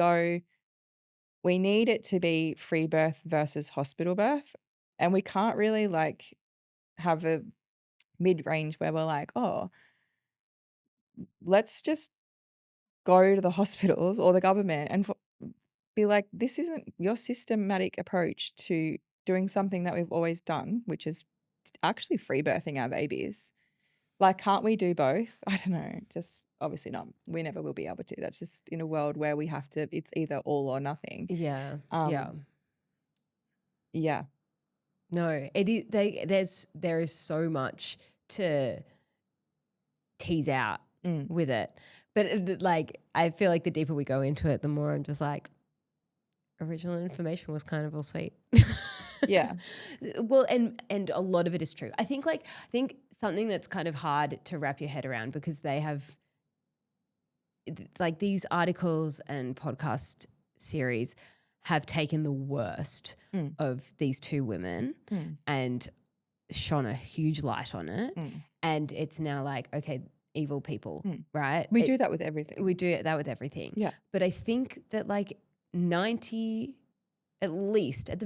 need it to be free birth versus hospital birth. And we can't really like have a mid-range where we're like, oh, let's just go to the hospitals or the government and be like, this isn't your systematic approach to doing something that we've always done, which is actually free birthing our babies. Like, can't we do both? I don't know. Just obviously not. We never will be able to. That's just in a world where we have to, it's either all or nothing. Yeah. Yeah. No, it is. There is so much to tease out with it, but like I feel like the deeper we go into it, the more I'm just like, original information was kind of all sweet. Yeah. Well, and a lot of it is true. I think something that's kind of hard to wrap your head around, because they have like these articles and podcast series have taken the worst of these two women and shone a huge light on it. And it's now like, okay, evil people, right? We do that with everything. We do that with everything. Yeah. But I think that like at the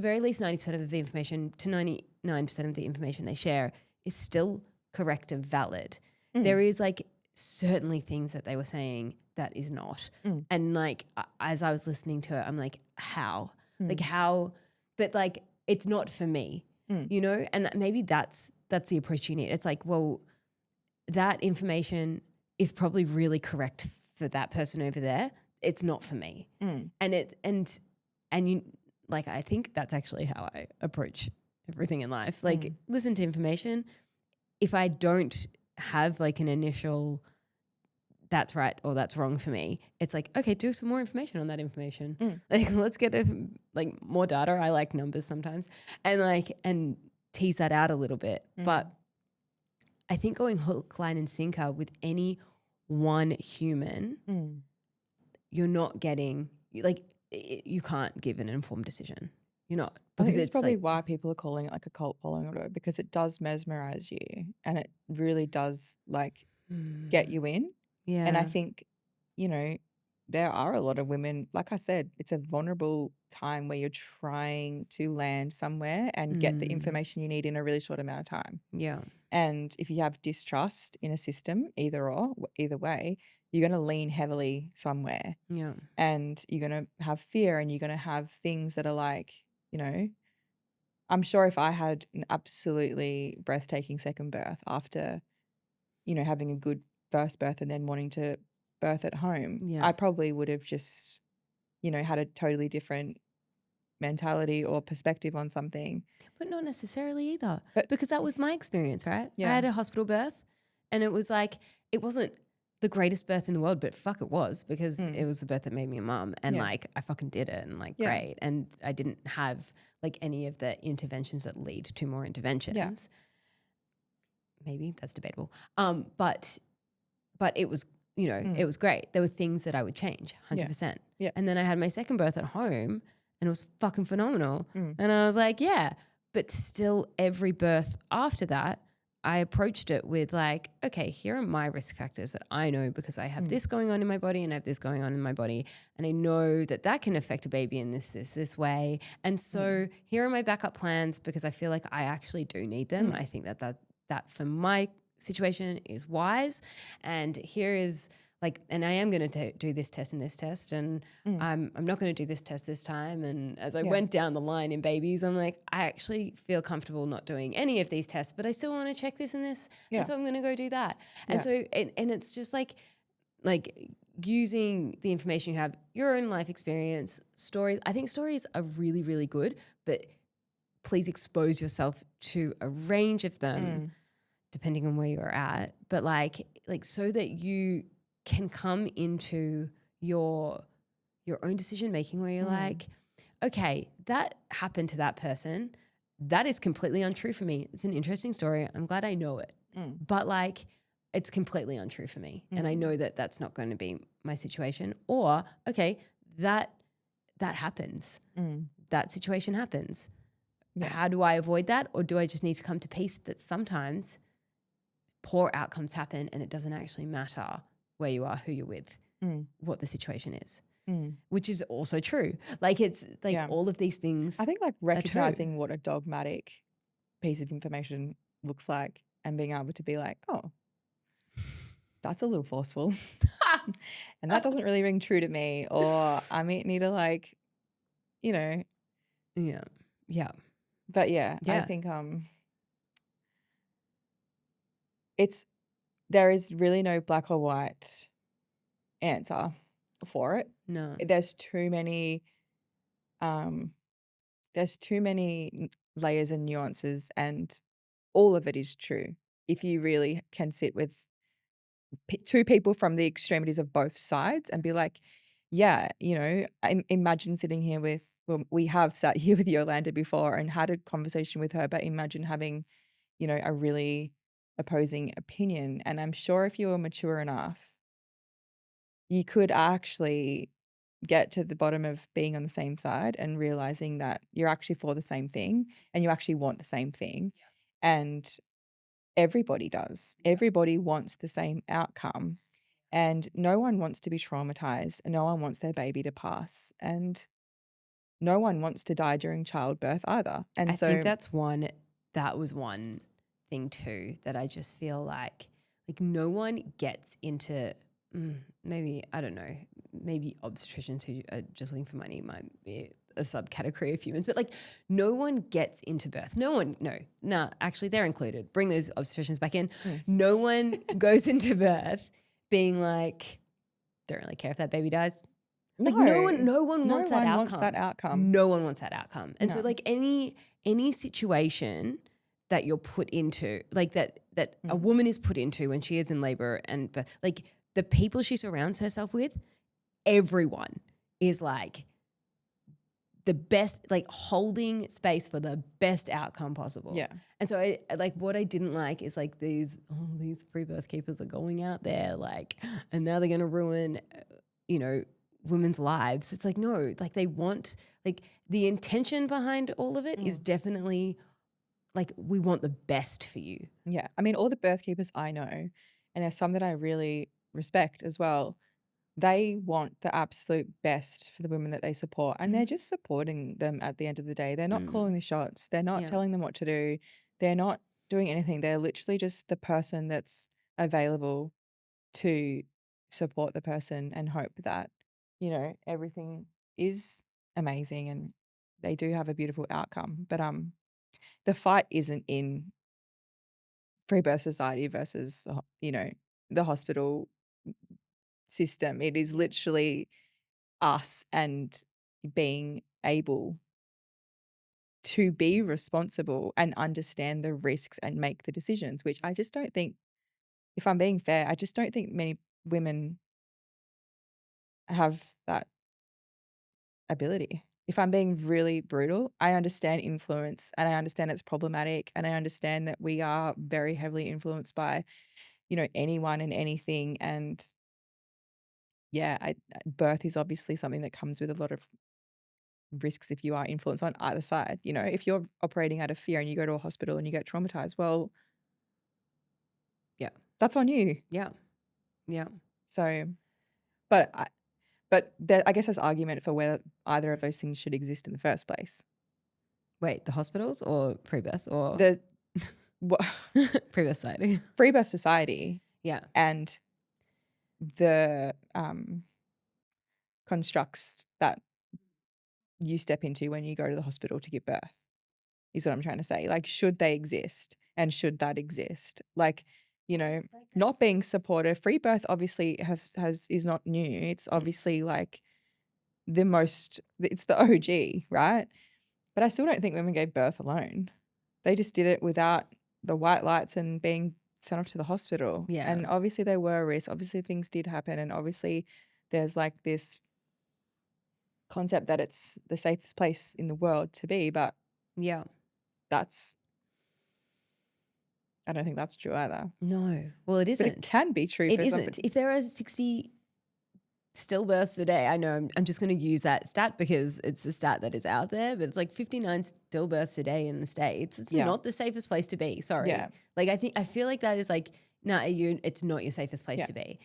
very least 90% of the information to 99% of the information they share is still correct and valid. There is like certainly things that they were saying that is not. And like, as I was listening to it, I'm like, how? Like how? But like, it's not for me, and maybe that's the approach you need. It's like, well, that information is probably really correct for that person over there. It's not for me. And you, like, I think that's actually how I approach everything in life. Like, listen to information. If I don't have like an initial that's right or that's wrong for me, it's like, okay, do some more information on that information. Like, let's get more data. I like numbers sometimes, and tease that out a little bit. But I think going hook, line, and sinker with any one human, you're not getting, like, you can't give an informed decision. You're not. Because it's probably why people are calling it like a cult following order, because it does mesmerize you and it really does like get you in. Yeah. And I think, you know, there are a lot of women, like I said, it's a vulnerable time where you're trying to land somewhere and get the information you need in a really short amount of time. Yeah. And if you have distrust in a system, either way, you're going to lean heavily somewhere. Yeah. And you're going to have fear and you're going to have things that are like, you know, I'm sure if I had an absolutely breathtaking second birth after, you know, having a good first birth and then wanting to birth at home, I probably would have just, you know, had a totally different mentality or perspective on something. But not necessarily either, But- because that was my experience, right? Yeah. I had a hospital birth and it was like, it wasn't the greatest birth in the world, but fuck, it was, because it was the birth that made me a mum, and like I fucking did it, and like great, and I didn't have like any of the interventions that lead to more interventions. Yeah. Maybe that's debatable. But it was, you know, it was great. There were things that I would change 100%. Yeah. And then I had my second birth at home and it was fucking phenomenal. And I was like, yeah, but still every birth after that, I approached it with like, okay, here are my risk factors that I know because I have this going on in my body and I have this going on in my body. And I know that that can affect a baby in this way. And so here are my backup plans because I feel like I actually do need them. I think that for my situation is wise. And here is like, and I am going to do this test and this test, and I'm not going to do this test this time. And as I went down the line in babies, I'm like, I actually feel comfortable not doing any of these tests, but I still want to check this and this. And so I'm going to go do that. And so, and it's just like using the information you have, your own life experience, stories. I think stories are really, really good, but please expose yourself to a range of them depending on where you're at. But like so that you can come into your own decision making where you're like, okay, that happened to that person. That is completely untrue for me. It's an interesting story. I'm glad I know it. But like, it's completely untrue for me. And I know that that's not going to be my situation. Or, okay, that happens. That situation happens. Yeah. How do I avoid that? Or do I just need to come to peace that sometimes poor outcomes happen and it doesn't actually matter where you are, who you're with, what the situation is, which is also true. Like it's like all of these things. I think like recognizing what a dogmatic piece of information looks like and being able to be like, oh, that's a little forceful and that doesn't really ring true to me, or I need to like, you know. Yeah. But I think there is really no black or white answer for it. No. There's too many layers and nuances, and all of it is true. If you really can sit with two people from the extremities of both sides and be like, yeah, you know, imagine sitting here with, well, we have sat here with Yolanda before and had a conversation with her, but imagine having, you know, a really opposing opinion. And I'm sure if you were mature enough, you could actually get to the bottom of being on the same side and realizing that you're actually for the same thing and you actually want the same thing. And everybody does. Everybody wants the same outcome. And no one wants to be traumatized, and no one wants their baby to pass. And no one wants to die during childbirth either. And I think that was one thing too, that I just feel like no one gets into maybe, I don't know, maybe obstetricians who are just looking for money might be a subcategory of humans, but like no one gets into birth. Actually they're included. Bring those obstetricians back in. No one goes into birth being like, don't really care if that baby dies. Like no one wants that outcome. No one wants that outcome. And so like any situation that you're put into, like that a woman is put into when she is in labor and birth, like the people she surrounds herself with, everyone is like the best, like holding space for the best outcome possible. Yeah. And so I like what I didn't like is like these free birth keepers are going out there like, and now they're going to ruin, women's lives. It's like, no, like they want, like the intention behind all of it is definitely like, we want the best for you. Yeah. I mean, all the birth keepers I know, and there's some that I really respect as well, they want the absolute best for the women that they support, and they're just supporting them at the end of the day. They're not calling the shots. They're not telling them what to do. They're not doing anything. They're literally just the person that's available to support the person and hope that, everything is amazing and they do have a beautiful outcome. But the fight isn't in free birth society versus, the hospital system. It is literally us and being able to be responsible and understand the risks and make the decisions, which I just don't think, if I'm being fair, I just don't think many women have that ability. If I'm being really brutal, I understand influence and I understand it's problematic, and I understand that we are very heavily influenced by, anyone and anything. And yeah, birth is obviously something that comes with a lot of risks if you are influenced on either side. If you're operating out of fear and you go to a hospital and you get traumatized, well, Yeah. that's on you. Yeah. Yeah. So, but I guess there's argument for whether either of those things should exist in the first place. Wait, the hospitals or pre-birth or The pre-birth society? free birth society Yeah. and the constructs that you step into when you go to the hospital to give birth is what I'm trying to say. Like, should they exist and should that exist? Like, not being supportive. Free birth obviously is not new. It's obviously like it's the OG, right? But I still don't think women gave birth alone. They just did it without the white lights and being sent off to the hospital. Yeah. And obviously there were risks. Obviously things did happen. And obviously there's like this concept that it's the safest place in the world to be. But Yeah. I don't think that's true either. No. Well, it isn't. But it can be true It for isn't. somebody. If there are 60 stillbirths a day, I know I'm just going to use that stat because it's the stat that is out there, but it's like 59 stillbirths a day in the States. It's not the safest place to be. Sorry. Yeah. Like I feel like that is like, it's not your safest place to be.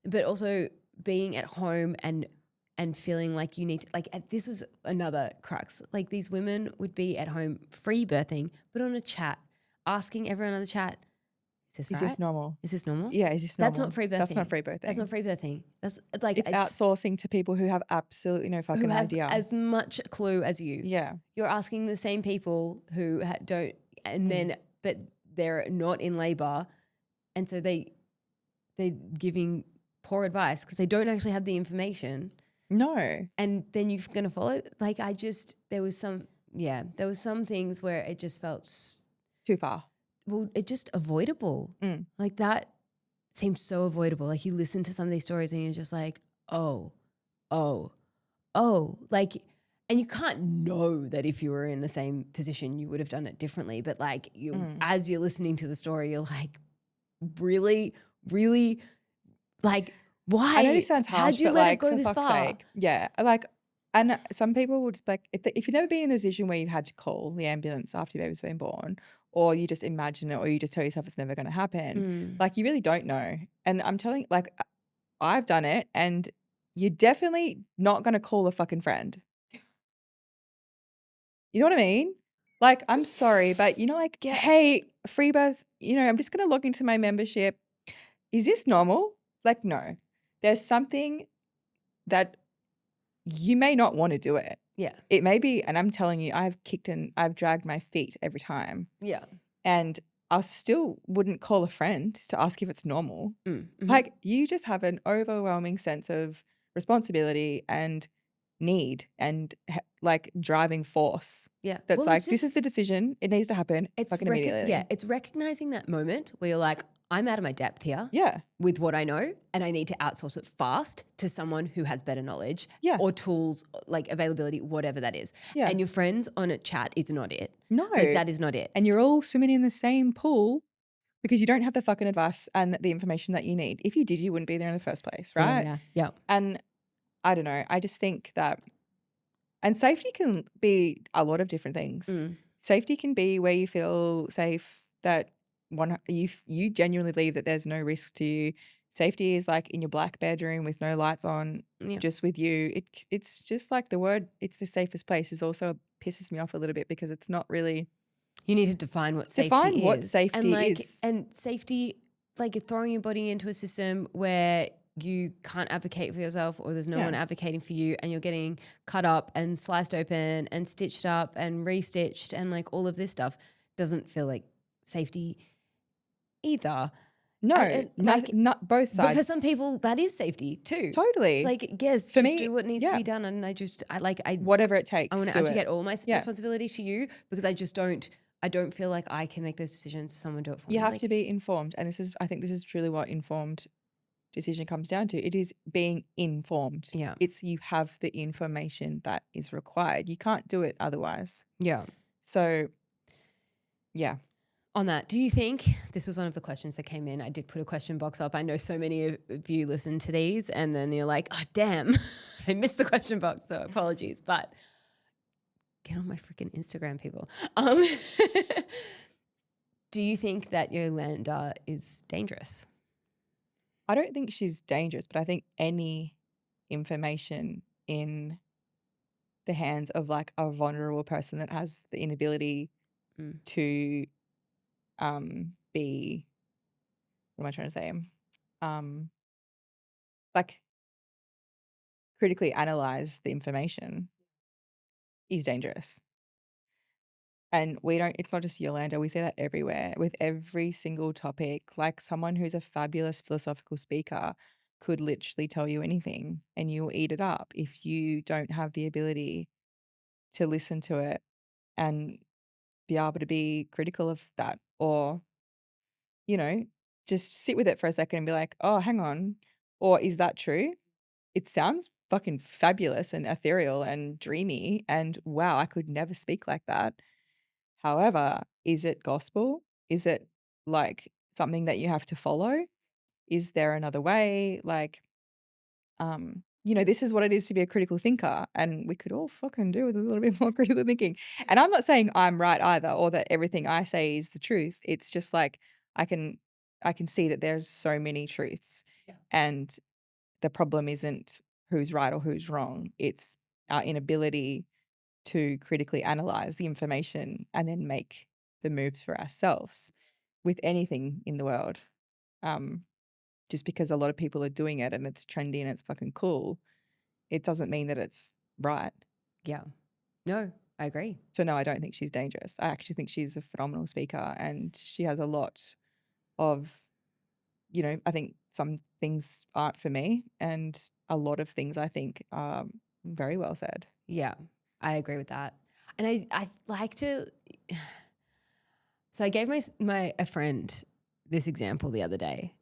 But also being at home and feeling like you need to, like, this was another crux. Like these women would be at home free birthing, but on a chat, asking everyone on the chat, is this normal? Is this normal? Yeah, is this normal? That's not free birthing. That's not free birthing. That's not free birthing. That's like it's outsourcing to people who have absolutely no fucking who have idea. as much clue as you. Yeah. You're asking the same people who don't, and then, but they're not in labor. And so they're giving poor advice because they don't actually have the information. No. And then you're going to follow it. Like there was some things where it just felt too far. Well, it just avoidable. Like that seems so avoidable. Like you listen to some of these stories and you're just like, oh, like, and you can't know that if you were in the same position, you would have done it differently. But like as you're listening to the story, you're like, really, really, like, why? I know this sounds harsh, How'd you but let like, it go for this fuck's far? sake. Yeah. Like, and some people would just like, if you've never been in a position where you've had to call the ambulance after your baby's been born, or you just imagine it, or you just tell yourself it's never going to happen, like you really don't know. And I'm telling, like, I've done it, and you're definitely not going to call a fucking friend. You know what I mean? Like, I'm sorry, but like, hey, free birth, I'm just going to log into my membership. Is this normal? Like, no. There's something that you may not want to do it. Yeah. It may be, and I'm telling you, I've dragged my feet every time. Yeah. And I still wouldn't call a friend to ask if it's normal. Mm-hmm. Like, you just have an overwhelming sense of responsibility and need and like driving force. Yeah. That's Well, like, it's this just- is the decision. It needs to happen fucking immediately. Yeah, it's recognizing that moment where you're like, I'm out of my depth here Yeah. with what I know, and I need to outsource it fast to someone who has better knowledge Yeah. or tools, like availability, whatever that is. Yeah. And your friends on a chat is not it. No. Like, that is not it. And you're all swimming in the same pool because you don't have the fucking advice and the information that you need. If you did, you wouldn't be there in the first place, right? Yeah. And I don't know. I just think that, and safety can be a lot of different things. Safety can be where you feel safe, that you genuinely believe that there's no risk to you. Safety is like in your black bedroom with no lights on, just with you. It's just like the word, it's the safest place, is also pisses me off a little bit because it's not really. You need to define what safety is. Define what safety is. And safety, like throwing your body into a system where you can't advocate for yourself or there's no one advocating for you and you're getting cut up and sliced open and stitched up and restitched and like all of this stuff doesn't feel like safety either. No, not both sides. But for some people, that is safety too. Totally. It's like, yes, For just me, do what needs to be done. And I whatever it takes. I want to do it. abdicate all my responsibility to you because I don't feel like I can make those decisions. Someone do it for me. You have to be informed. And I think this is truly what informed decision comes down to. It is being informed. Yeah. It's you have the information that is required. You can't do it otherwise. Yeah. So, yeah. On that, do you think, this was one of the questions that came in, I did put a question box up. I know so many of you listen to these and then you're like, oh, damn, I missed the question box, so apologies. But get on my freaking Instagram, people. Do you think that Yolanda is dangerous? I don't think she's dangerous, but I think any information in the hands of like a vulnerable person that has the inability to be, what am I trying to say? Like critically analyze the information is dangerous. And it's not just Yolanda, we say that everywhere with every single topic. Like someone who's a fabulous philosophical speaker could literally tell you anything and you'll eat it up if you don't have the ability to listen to it and be able to be critical of that, or, just sit with it for a second and be like, oh, hang on. Or is that true? It sounds fucking fabulous and ethereal and dreamy. And wow, I could never speak like that. However, is it gospel? Is it like something that you have to follow? Is there another way? Like, this is what it is to be a critical thinker, and we could all fucking do with a little bit more critical thinking. And I'm not saying I'm right either, or that everything I say is the truth. It's just like I can see that there's so many truths, and the problem isn't who's right or who's wrong. It's our inability to critically analyze the information and then make the moves for ourselves with anything in the world. Just because a lot of people are doing it and it's trendy and it's fucking cool, it doesn't mean that it's right. Yeah. No, I agree. So no, I don't think she's dangerous. I actually think she's a phenomenal speaker and she has a lot of, I think some things aren't for me and a lot of things I think are very well said. Yeah, I agree with that. And I like to, so I gave a friend this example the other day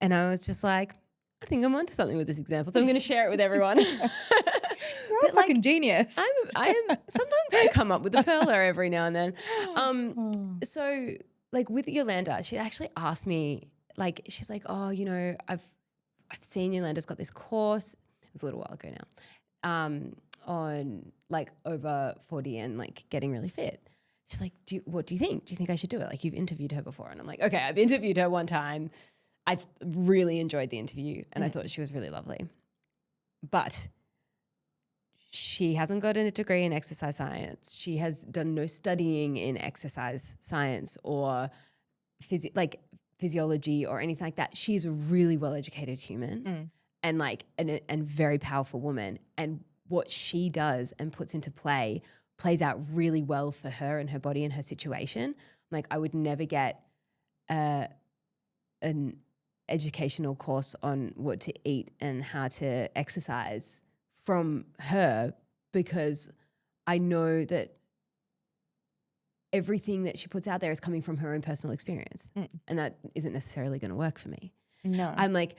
and I was just like, I think I'm onto something with this example. So I'm going to share it with everyone. You're a fucking genius. I am. Sometimes I come up with a perler every now and then. So like with Yolanda, she actually asked me, like, she's like, oh, I've seen Yolanda's got this course. It was a little while ago now, on like over 40 and like getting really fit. She's like, what do you think? Do you think I should do it? Like, you've interviewed her before. And I'm like, okay, I've interviewed her one time. I really enjoyed the interview and I thought she was really lovely. But she hasn't got a degree in exercise science. She has done no studying in exercise science or physiology or anything like that. She's a really well-educated human and like and very powerful woman. And what she does and puts into play plays out really well for her and her body and her situation. Like I would never get an educational course on what to eat and how to exercise from her, because I know that everything that she puts out there is coming from her own personal experience, and that isn't necessarily going to work for me. No. I'm like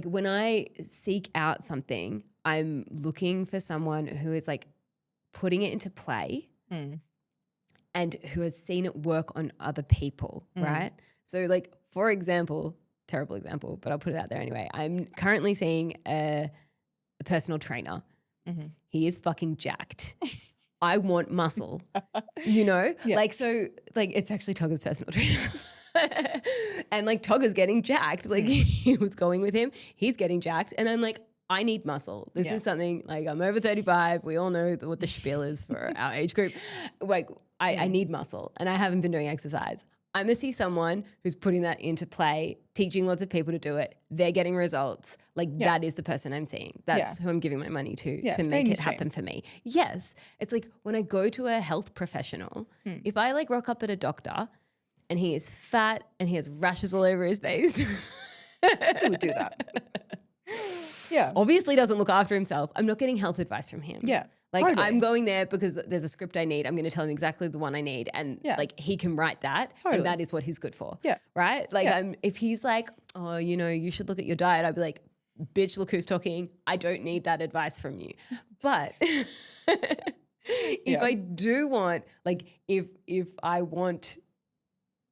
when I seek out something, I'm looking for someone who is like putting it into play and who has seen it work on other people, right? So like, for example, terrible example, but I'll put it out there anyway. I'm currently seeing a personal trainer. He is fucking jacked. I want muscle, you know? Yeah. Like, so like it's actually Togger's personal trainer. And like Togger's getting jacked. Like he was going with him. He's getting jacked. And I'm like, I need muscle. This is something like I'm over 35. We all know what the spiel is for our age group. Like I need muscle and I haven't been doing exercise. I'm going to see someone who's putting that into play, teaching lots of people to do it. They're getting results. Like that is the person I'm seeing. That's who I'm giving my money to make it happen for me. Yes. It's like when I go to a health professional, if I like rock up at a doctor and he is fat and he has rashes all over his face. Who would do that? Yeah. Obviously doesn't look after himself. I'm not getting health advice from him. Yeah. Like Totally. I'm going there because there's a script I need. I'm going to tell him exactly the one I need. And like he can write that and that is what he's good for. Yeah. Right? Like if he's like, oh, you know, you should look at your diet. I'd be like, bitch, look who's talking. I don't need that advice from you. But if I do want, like if I want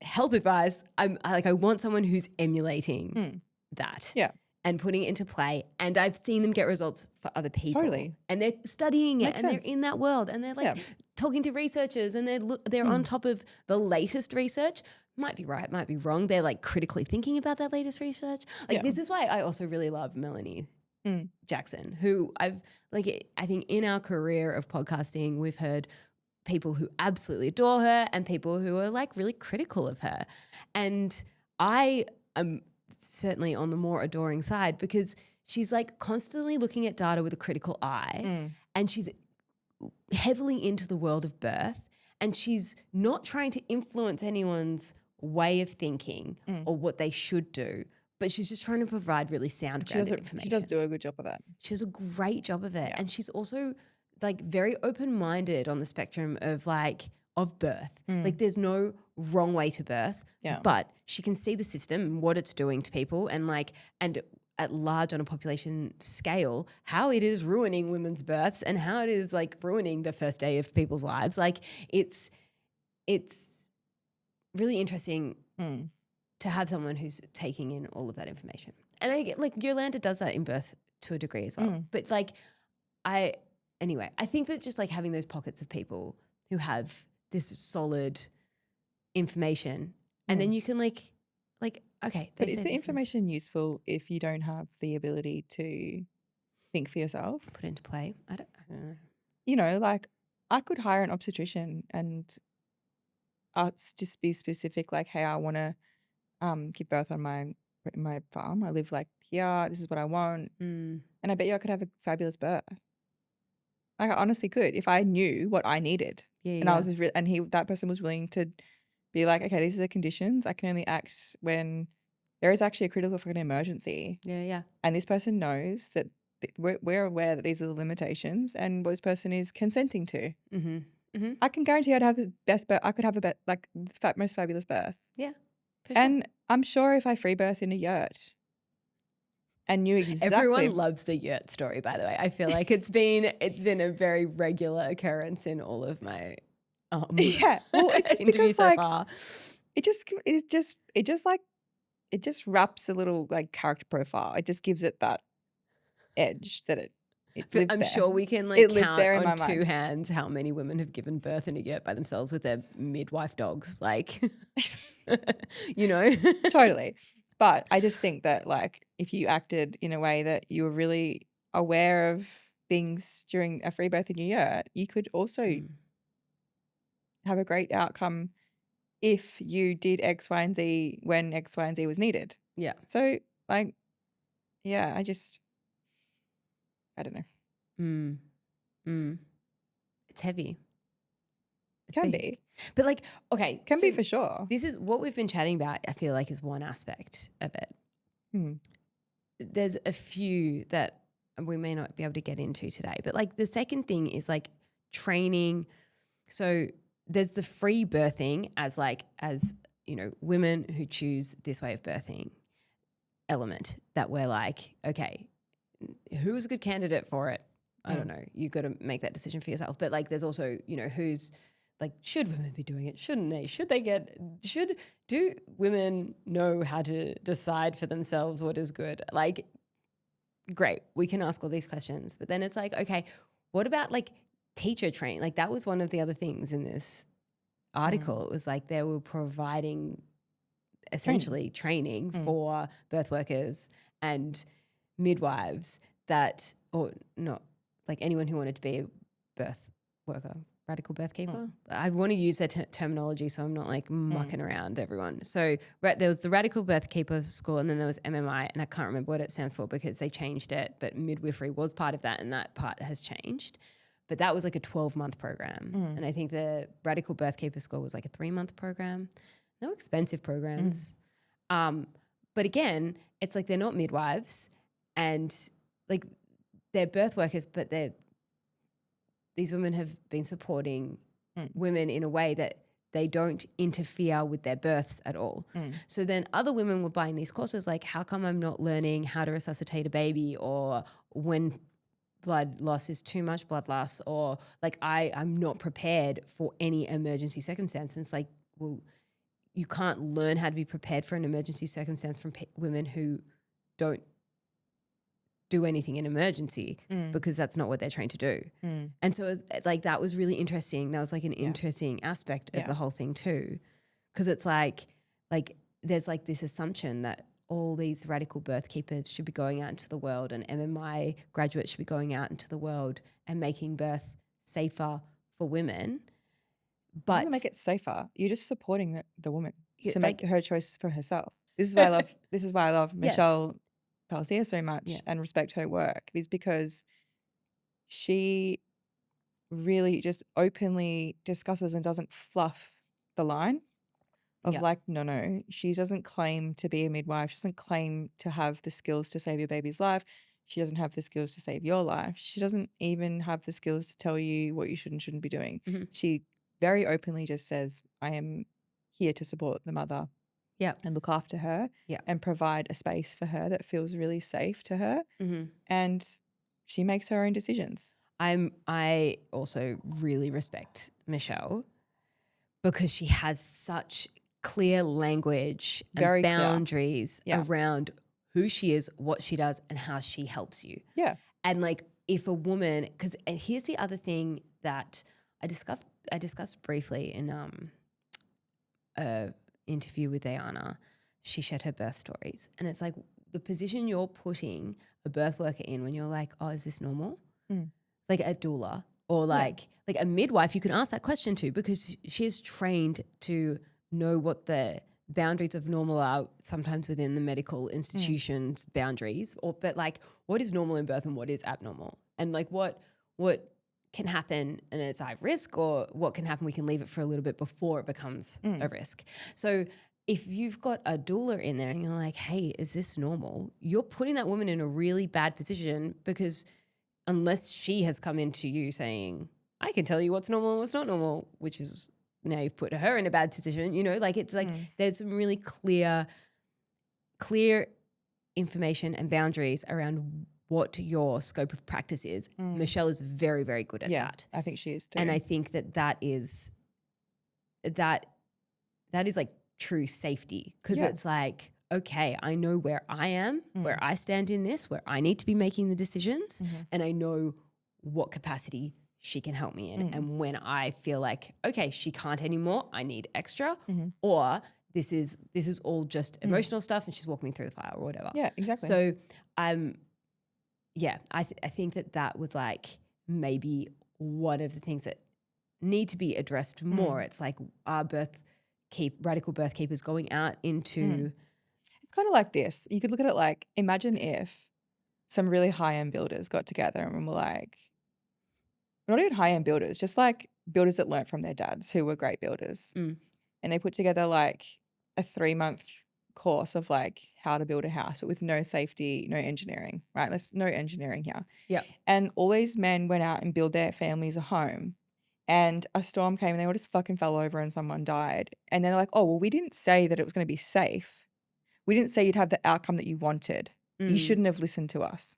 health advice, I want someone who's emulating that. Yeah. And putting it into play. And I've seen them get results for other people. Totally. And they're studying it Makes and sense. they're in that world and they're like talking to researchers and they're on top of the latest research. Might be right, might be wrong. They're like critically thinking about that latest research. Like this is why I also really love Melanie Jackson, who I think in our career of podcasting, we've heard people who absolutely adore her and people who are like really critical of her. And I am certainly on the more adoring side because she's like constantly looking at data with a critical eye and she's heavily into the world of birth and she's not trying to influence anyone's way of thinking or what they should do, but she's just trying to provide really sound grounded information. She does do a good job of that. She does a great job of it. And she's also like very open-minded on the spectrum of birth. Like there's no wrong way to birth. Yeah. But she can see the system and what it's doing to people and at large on a population scale, how it is ruining women's births and how it is like ruining the first day of people's lives. Like it's really interesting to have someone who's taking in all of that information. And I get like Yolanda does that in birth to a degree as well. But like I think that just like having those pockets of people who have this solid information and then you can like, okay. But is the information useful if you don't have the ability to think for yourself? Put into play? I don't know. You know, like I could hire an obstetrician and just be specific, like, hey, I want to give birth on my farm. I live like here. This is what I want. And I bet you I could have a fabulous birth. Like I honestly could if I knew what I needed. Yeah, and I was that person was willing to be like, okay, these are the conditions. I can only act when there is actually a critical fucking emergency. Yeah. And this person knows that we're aware that these are the limitations and what this person is consenting to. I can guarantee I'd have the best birth. I could have the most fabulous birth. Yeah. For sure. And I'm sure if I free birth in a yurt and knew exactly. Everyone loves the yurt story, by the way. I feel like it's been a very regular occurrence in all of my well, it's just because so far. It just wraps a little like character profile. It just gives it that edge that it lives I'm there. sure we can count on two hands how many women have given birth in a yurt by themselves with their midwife dogs. Like, you know, totally. But I just think that like if you acted in a way that you were really aware of things during a free birth in your yurt, you could also have a great outcome if you did X, Y, and Z when X, Y, and Z was needed. Yeah. So like, yeah, I don't know. It's heavy. It's Can big. be. But like, okay. Can be so for sure. This is what we've been chatting about, I feel like, is one aspect of it. There's a few that we may not be able to get into today. But like the second thing is like training. So there's the free birthing as women who choose this way of birthing element that we're like, okay, who's a good candidate for it? I don't know. You've got to make that decision for yourself. But like there's also, who's like, should women be doing it? Shouldn't they? Do women know how to decide for themselves what is good? Like, great, we can ask all these questions. But then it's like, okay, what about like teacher training? Like that was one of the other things in this article. It was like they were providing essentially training for birth workers and midwives or not, like anyone who wanted to be a birth worker, radical birth keeper. I want to use their terminology so I'm not like mucking around everyone. So there was the radical birth keeper school and then there was MMI, and I can't remember what it stands for because they changed it, but midwifery was part of that and that part has changed. But that was like a 12-month program. And I think the radical birth keeper school was like a 3-month program. No expensive programs. But again, it's like they're not midwives and like they're birth workers, but these women have been supporting women in a way that they don't interfere with their births at all. So then other women were buying these courses like, how come I'm not learning how to resuscitate a baby, or when blood loss is too much blood loss, or like I'm not prepared for any emergency circumstance. And it's like, well, you can't learn how to be prepared for an emergency circumstance from women who don't do anything in emergency because that's not what they're trained to do. And so it's like that was really interesting. That was like an interesting aspect of the whole thing too, because it's like there's like this assumption that all these radical birth keepers should be going out into the world and MMI graduates should be going out into the world and making birth safer for women. But it doesn't make it safer. You're just supporting the woman to like, make her choices for herself. This is why I love Michelle Palcia so much and respect her work, is because she really just openly discusses and doesn't fluff the line of like, no, she doesn't claim to be a midwife. She doesn't claim to have the skills to save your baby's life. She doesn't have the skills to save your life. She doesn't even have the skills to tell you what you should and shouldn't be doing. She very openly just says, I am here to support the mother and look after her and provide a space for her that feels really safe to her. And she makes her own decisions. I also really respect Michelle because she has such clear language and Very boundaries around who she is, what she does, and how she helps you. Yeah. And like if a woman, because here's the other thing that I discussed briefly in a interview with Diana. She shared her birth stories, and it's like the position you're putting a birth worker in when you're like, oh, is this normal? Like a doula or like a midwife, you can ask that question to, because she is trained to know what the boundaries of normal are sometimes within the medical institution's boundaries, but like what is normal in birth and what is abnormal, and like what can happen and it's high risk, or what can happen we can leave it for a little bit before it becomes a risk. So if you've got a doula in there and you're like, hey, is this normal? You're putting that woman in a really bad position, because unless she has come into you saying, I can tell you what's normal and what's not normal, which is now you've put her in a bad position, like it's like there's some really clear information and boundaries around what your scope of practice is. Michelle is very, very good at that. I think she is too. And I think that is like true safety, because it's like, okay, I know where I am, where I stand in this, where I need to be making the decisions, and I know what capacity she can help me in. And when I feel like, okay, she can't anymore, I need extra, or this is all just emotional stuff and she's walking me through the fire or whatever. Yeah, exactly. So I think that was like maybe one of the things that need to be addressed more. It's like, are radical birth keepers going out into... It's kind of like this. You could look at it like, imagine if some really high-end builders got together and were like, not even high-end builders, just like builders that learnt from their dads who were great builders. Mm. And they put together like a 3-month course of like how to build a house, but with no safety, no engineering, right? There's no engineering here. Yeah. And all these men went out and built their families a home. And a storm came and they all just fucking fell over and someone died. And they're like, oh, well, we didn't say that it was going to be safe. We didn't say you'd have the outcome that you wanted. You shouldn't have listened to us.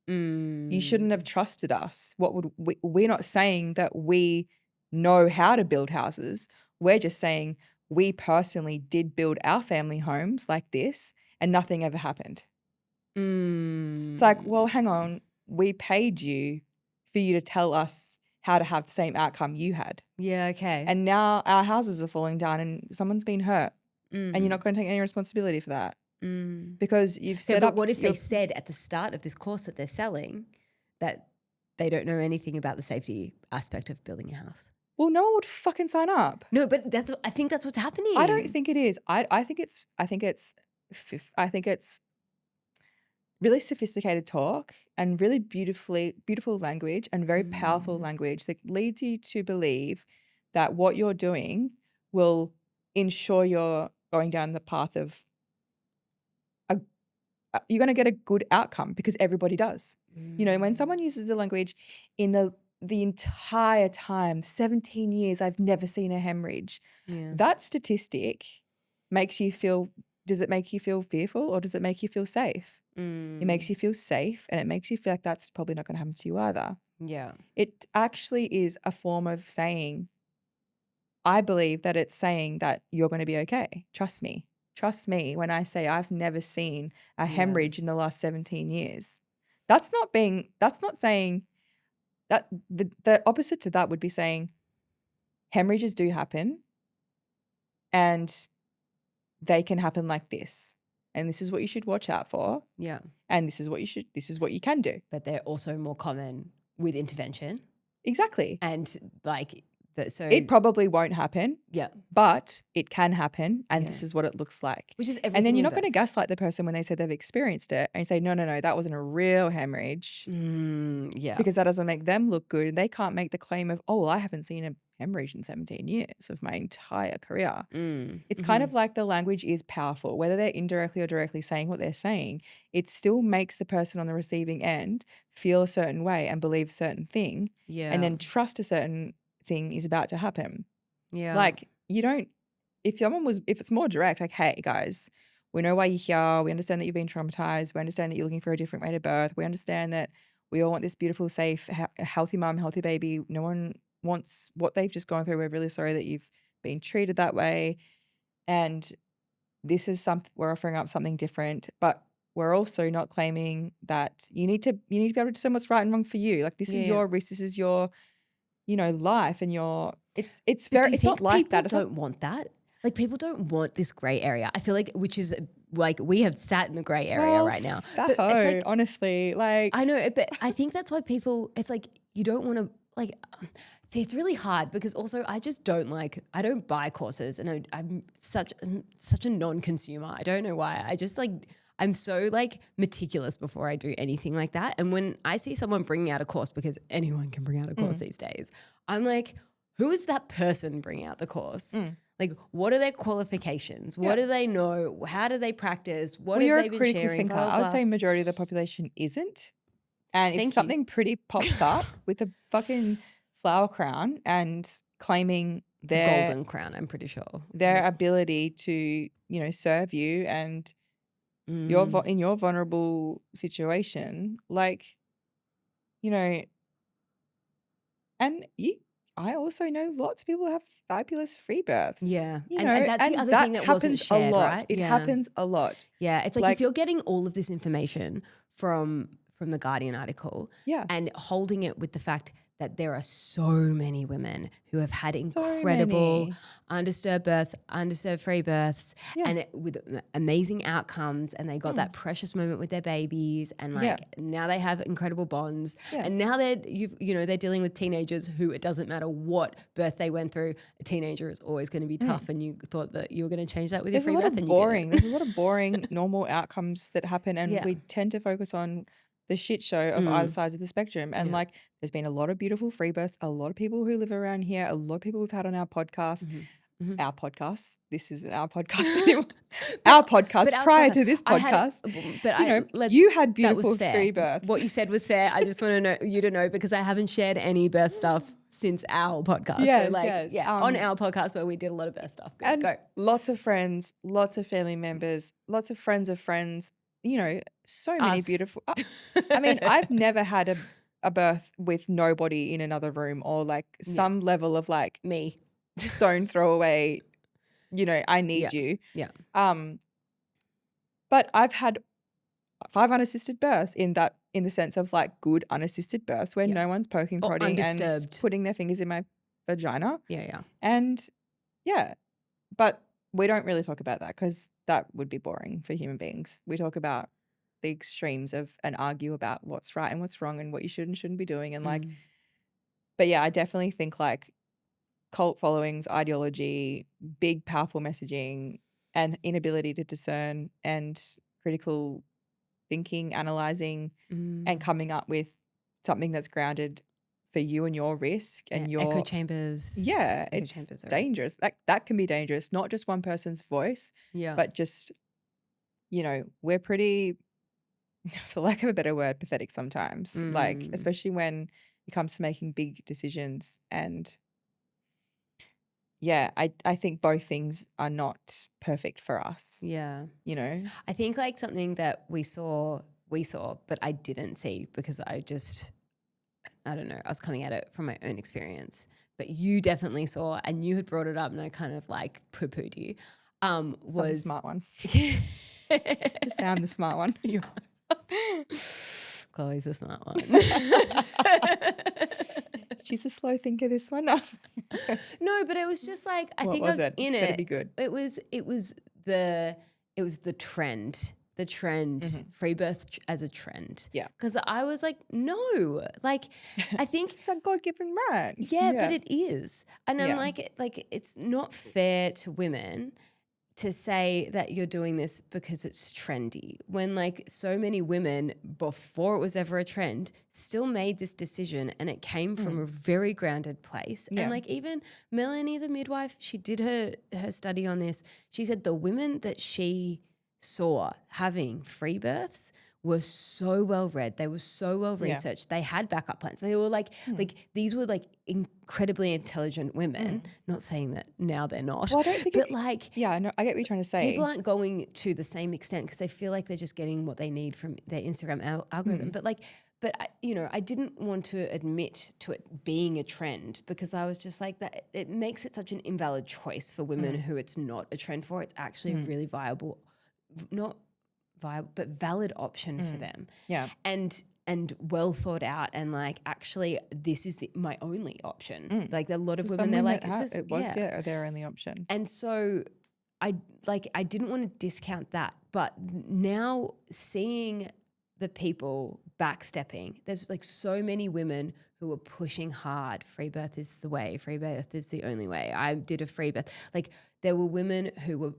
You shouldn't have trusted us. We're not saying that we know how to build houses. We're just saying we personally did build our family homes like this and nothing ever happened. It's like, well, hang on. We paid you for you to tell us how to have the same outcome you had. Yeah, okay. And now our houses are falling down and someone's been hurt and you're not going to take any responsibility for that because you've set up. But what if they said at the start of this course that they're selling that they don't know anything about the safety aspect of building a house? Well, no one would fucking sign up. No, but I think that's what's happening. I don't think it is. I think it's really sophisticated talk and really beautiful language and very powerful language that leads you to believe that what you're doing will ensure you're going down the path of you're going to get a good outcome because everybody does. You know, when someone uses the language in the entire time, 17 years, I've never seen a hemorrhage. Yeah. That statistic makes you feel, does it make you feel fearful or does it make you feel safe? It makes you feel safe and it makes you feel like that's probably not going to happen to you either. Yeah. It actually is a form of saying, I believe that it's saying that you're going to be okay. Trust me. Trust me when I say I've never seen a hemorrhage in the last 17 years. That's not saying that the opposite to that would be saying hemorrhages do happen and they can happen like this. And this is what you should watch out for. Yeah. And this is what you can do. But they're also more common with intervention. Exactly. And like so it probably won't happen. Yeah. But it can happen and this is what it looks like. Which is everything. And then you're not going to gaslight the person when they say they've experienced it and you say, no, that wasn't a real hemorrhage. Yeah. Because that doesn't make them look good. They can't make the claim of, oh, well, I haven't seen a hemorrhage in 17 years of my entire career. It's kind of like the language is powerful. Whether they're indirectly or directly saying what they're saying, it still makes the person on the receiving end feel a certain way and believe a certain thing. Yeah. And then trust a certain thing is about to happen. Yeah. Like if it's more direct, like, hey guys, we know why you're here. We understand that you've been traumatized. We understand that you're looking for a different way to birth. We understand that we all want this beautiful, safe, healthy mom, healthy baby. No one wants what they've just gone through. We're really sorry that you've been treated that way. And this is we're offering up something different, but we're also not claiming that you need to be able to discern what's right and wrong for you. Like this is your risk, this is your life and it's not like that. People don't want that. Like people don't want this gray area. I feel like, which is like we have sat in the gray area right now. That's like, honestly, like I know, but I think that's why people. It's like you don't want to like. See, it's really hard because also I just don't I don't buy courses and I'm such a non-consumer. I don't know why. I just I'm so meticulous before I do anything like that. And when I see someone bringing out a course, because anyone can bring out a course these days, I'm like, who is that person bringing out the course? Like, what are their qualifications? What do they know? How do they practice? What have they been sharing? Thinker. I would say majority of the population isn't. And if something pretty pops up with a fucking flower crown and claiming their golden crown, I'm pretty sure. Their ability to, serve you and you're in your vulnerable situation, and I also know lots of people have fabulous free births. Yeah. And that's the other thing that wasn't shared, a lot. right? It happens a lot. Yeah. It's like if you're getting all of this information from the Guardian article and holding it with the fact that there are so many women who have had incredible undisturbed births, undisturbed free births, and with amazing outcomes, and they got that precious moment with their babies, and now they have incredible bonds, and now they're dealing with teenagers who it doesn't matter what birth they went through, a teenager is always going to be tough, and you thought that you were going to change that with your free birth, and there's a lot of boring normal outcomes that happen, and we tend to focus on the shit show of either sides of the spectrum. And like, there's been a lot of beautiful free births, a lot of people who live around here, a lot of people we've had on our podcast. Our podcast. This isn't our podcast anymore. Our podcast our prior podcast- to this I had- podcast. but you I- know, let's- you had that beautiful was fair. free births. What you said was fair. I just want to know you to know because I haven't shared any birth stuff since our podcast. Yes, so like, yes. yeah, on our podcast where we did a lot of birth stuff. Good, And go. lots of friends, lots of family members, lots of friends of friends, you know, so many Us. beautiful. I mean, I've never had a birth with nobody in another room or like some level of like Me. stone throw away, you know, I need you. Yeah. But I've had 5 unassisted births in the sense of like good unassisted births where no one's poking, Or prodding and undisturbed. putting their fingers in my vagina. Yeah. And yeah, but we don't really talk about that because that would be boring for human beings. We talk about the extremes of and argue about what's right and what's wrong and what you should and shouldn't be doing. And like, but yeah, I definitely think like cult followings, ideology, big, powerful messaging and inability to discern and critical thinking, analyzing and coming up with something that's grounded for you and your risk and your echo chambers. Yeah, Echo it's chambers are- dangerous. That can be dangerous, not just one person's voice, Yeah. but just, you know, we're pretty, for lack of a better word, pathetic sometimes. Like, especially when it comes to making big decisions. And yeah, I think both things are not perfect for us. Yeah. You know? I think like something that we saw, but I didn't see because I don't know, I was coming at it from my own experience, but you definitely saw and you had brought it up and I kind of like poo-pooed you. So I'm the Was smart one. Just now I'm the smart one. You are. Chloe's a smart one. She's a slow thinker, this one. No, but it was just like I What think was I was it? in Better it. be good. It was the trend. The trend, free birth as a trend. Yeah. Because I was like, no, like I think It's a God-given right. yeah, but it is. And I'm Yeah. like it's not fair to women to say that you're doing this because it's trendy when like so many women before it was ever a trend still made this decision and it came from a very grounded place. Yeah. And like even Melanie, the midwife, she did her study on this. She said the women that she saw having free births were so well read. They were so well researched. They had backup plans. They were like these were like incredibly intelligent women. Not saying that now they're not. Well, I don't think but like yeah, no, I get what you're trying to say. people aren't going to the same extent because they feel like they're just getting what they need from their Instagram algorithm. But I didn't want to admit to it being a trend because I was just like that. It makes it such an invalid choice for women who it's not a trend for. It's actually a really viable, not viable, but valid option for them. Yeah. And well thought out and like actually this is my only option. Like a lot of women, they're like, it was their only option. and so I didn't want to discount that, but now seeing the people backstepping, there's like so many women who are pushing hard. Free birth is the way. Free birth is the only way. I did a free birth. Like there were women who were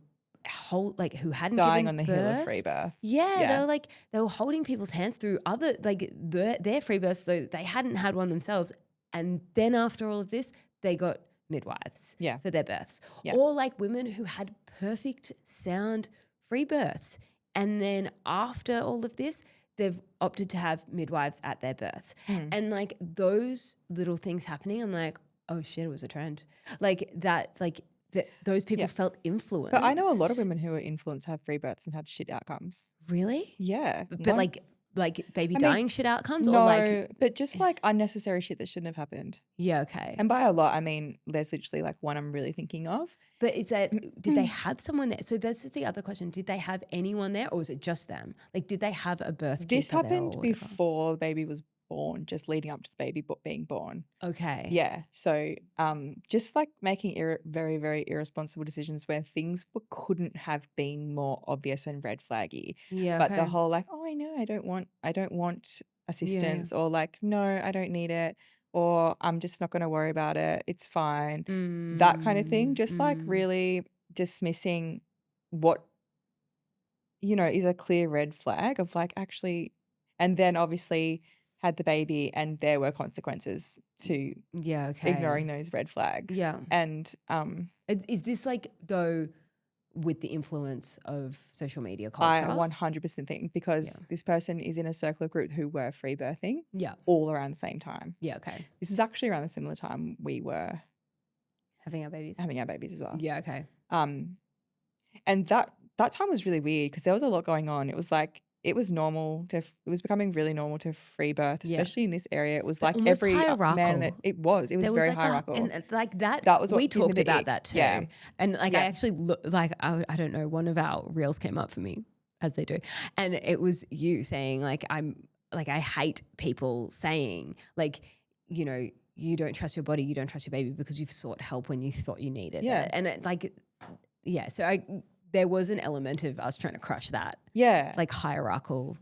who hadn't Dying given on the birth. hill of free birth. Yeah, they were holding people's hands through other their free births, though they hadn't had one themselves. And then after all of this, they got midwives for their births. Yeah. Or like women who had perfect sound free births. And then after all of this, they've opted to have midwives at their births. And like those little things happening, I'm like, oh shit, it was a trend. Like that, those people felt influenced. But I know a lot of women who are influenced have free births and had shit outcomes. Really? Yeah. But like baby dying shit outcomes no, or like but just like unnecessary shit that shouldn't have happened. yeah, okay. And by a lot, I mean there's literally like one I'm really thinking of. But is that did they have someone there? So this is the other question. Did they have anyone there or was it just them? Like did they have a birth This keeper there or happened whatever? before the baby was born, just leading up to the baby being born. Okay. Yeah. So just like making very, very irresponsible decisions where things couldn't have been more obvious and red flaggy. Yeah. But the okay. whole like, oh, I know I don't want assistance or like, no, I don't need it or I'm just not going to worry about it. It's fine. That kind of thing. Just like really dismissing what, you know, is a clear red flag of like actually and then obviously had the baby, and there were consequences to ignoring those red flags. Yeah. And Is this like, though, with the influence of social media I culture? 100% think because this person is in a circle of group who were free birthing all around the same time. Yeah, okay. This was actually around the similar time we were Having our babies as well. Yeah, okay. And that time was really weird because there was a lot going on. It was like it was becoming really normal to free birth, especially in this area. It was like every man that it was very like hierarchical. And like that was what we talked about that too. Yeah. And like I actually like I don't know, one of our reels came up for me, as they do, and it was you saying like I hate people saying like, you know, you don't trust your body, you don't trust your baby because you've sought help when you thought you needed it. And so there was an element of us trying to crush that. Yeah. Like hierarchical.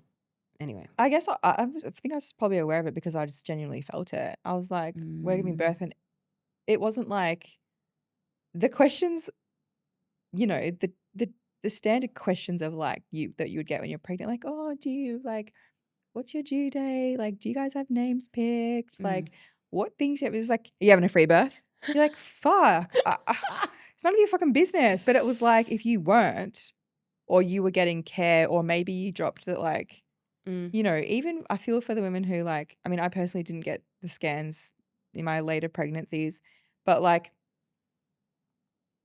Anyway. I guess I think I was probably aware of it because I just genuinely felt it. I was like, we're giving birth, and it wasn't like the questions, you know, the standard questions of like that you would get when you're pregnant, like, oh, do you like, what's your due date? Like, do you guys have names picked? Like, what things? It was like, are you having a free birth? You're like, fuck. It's none of your fucking business. But it was like, if you weren't, or you were getting care, or maybe you dropped it, like, you know, even I feel for the women who like, I mean, I personally didn't get the scans in my later pregnancies, but like,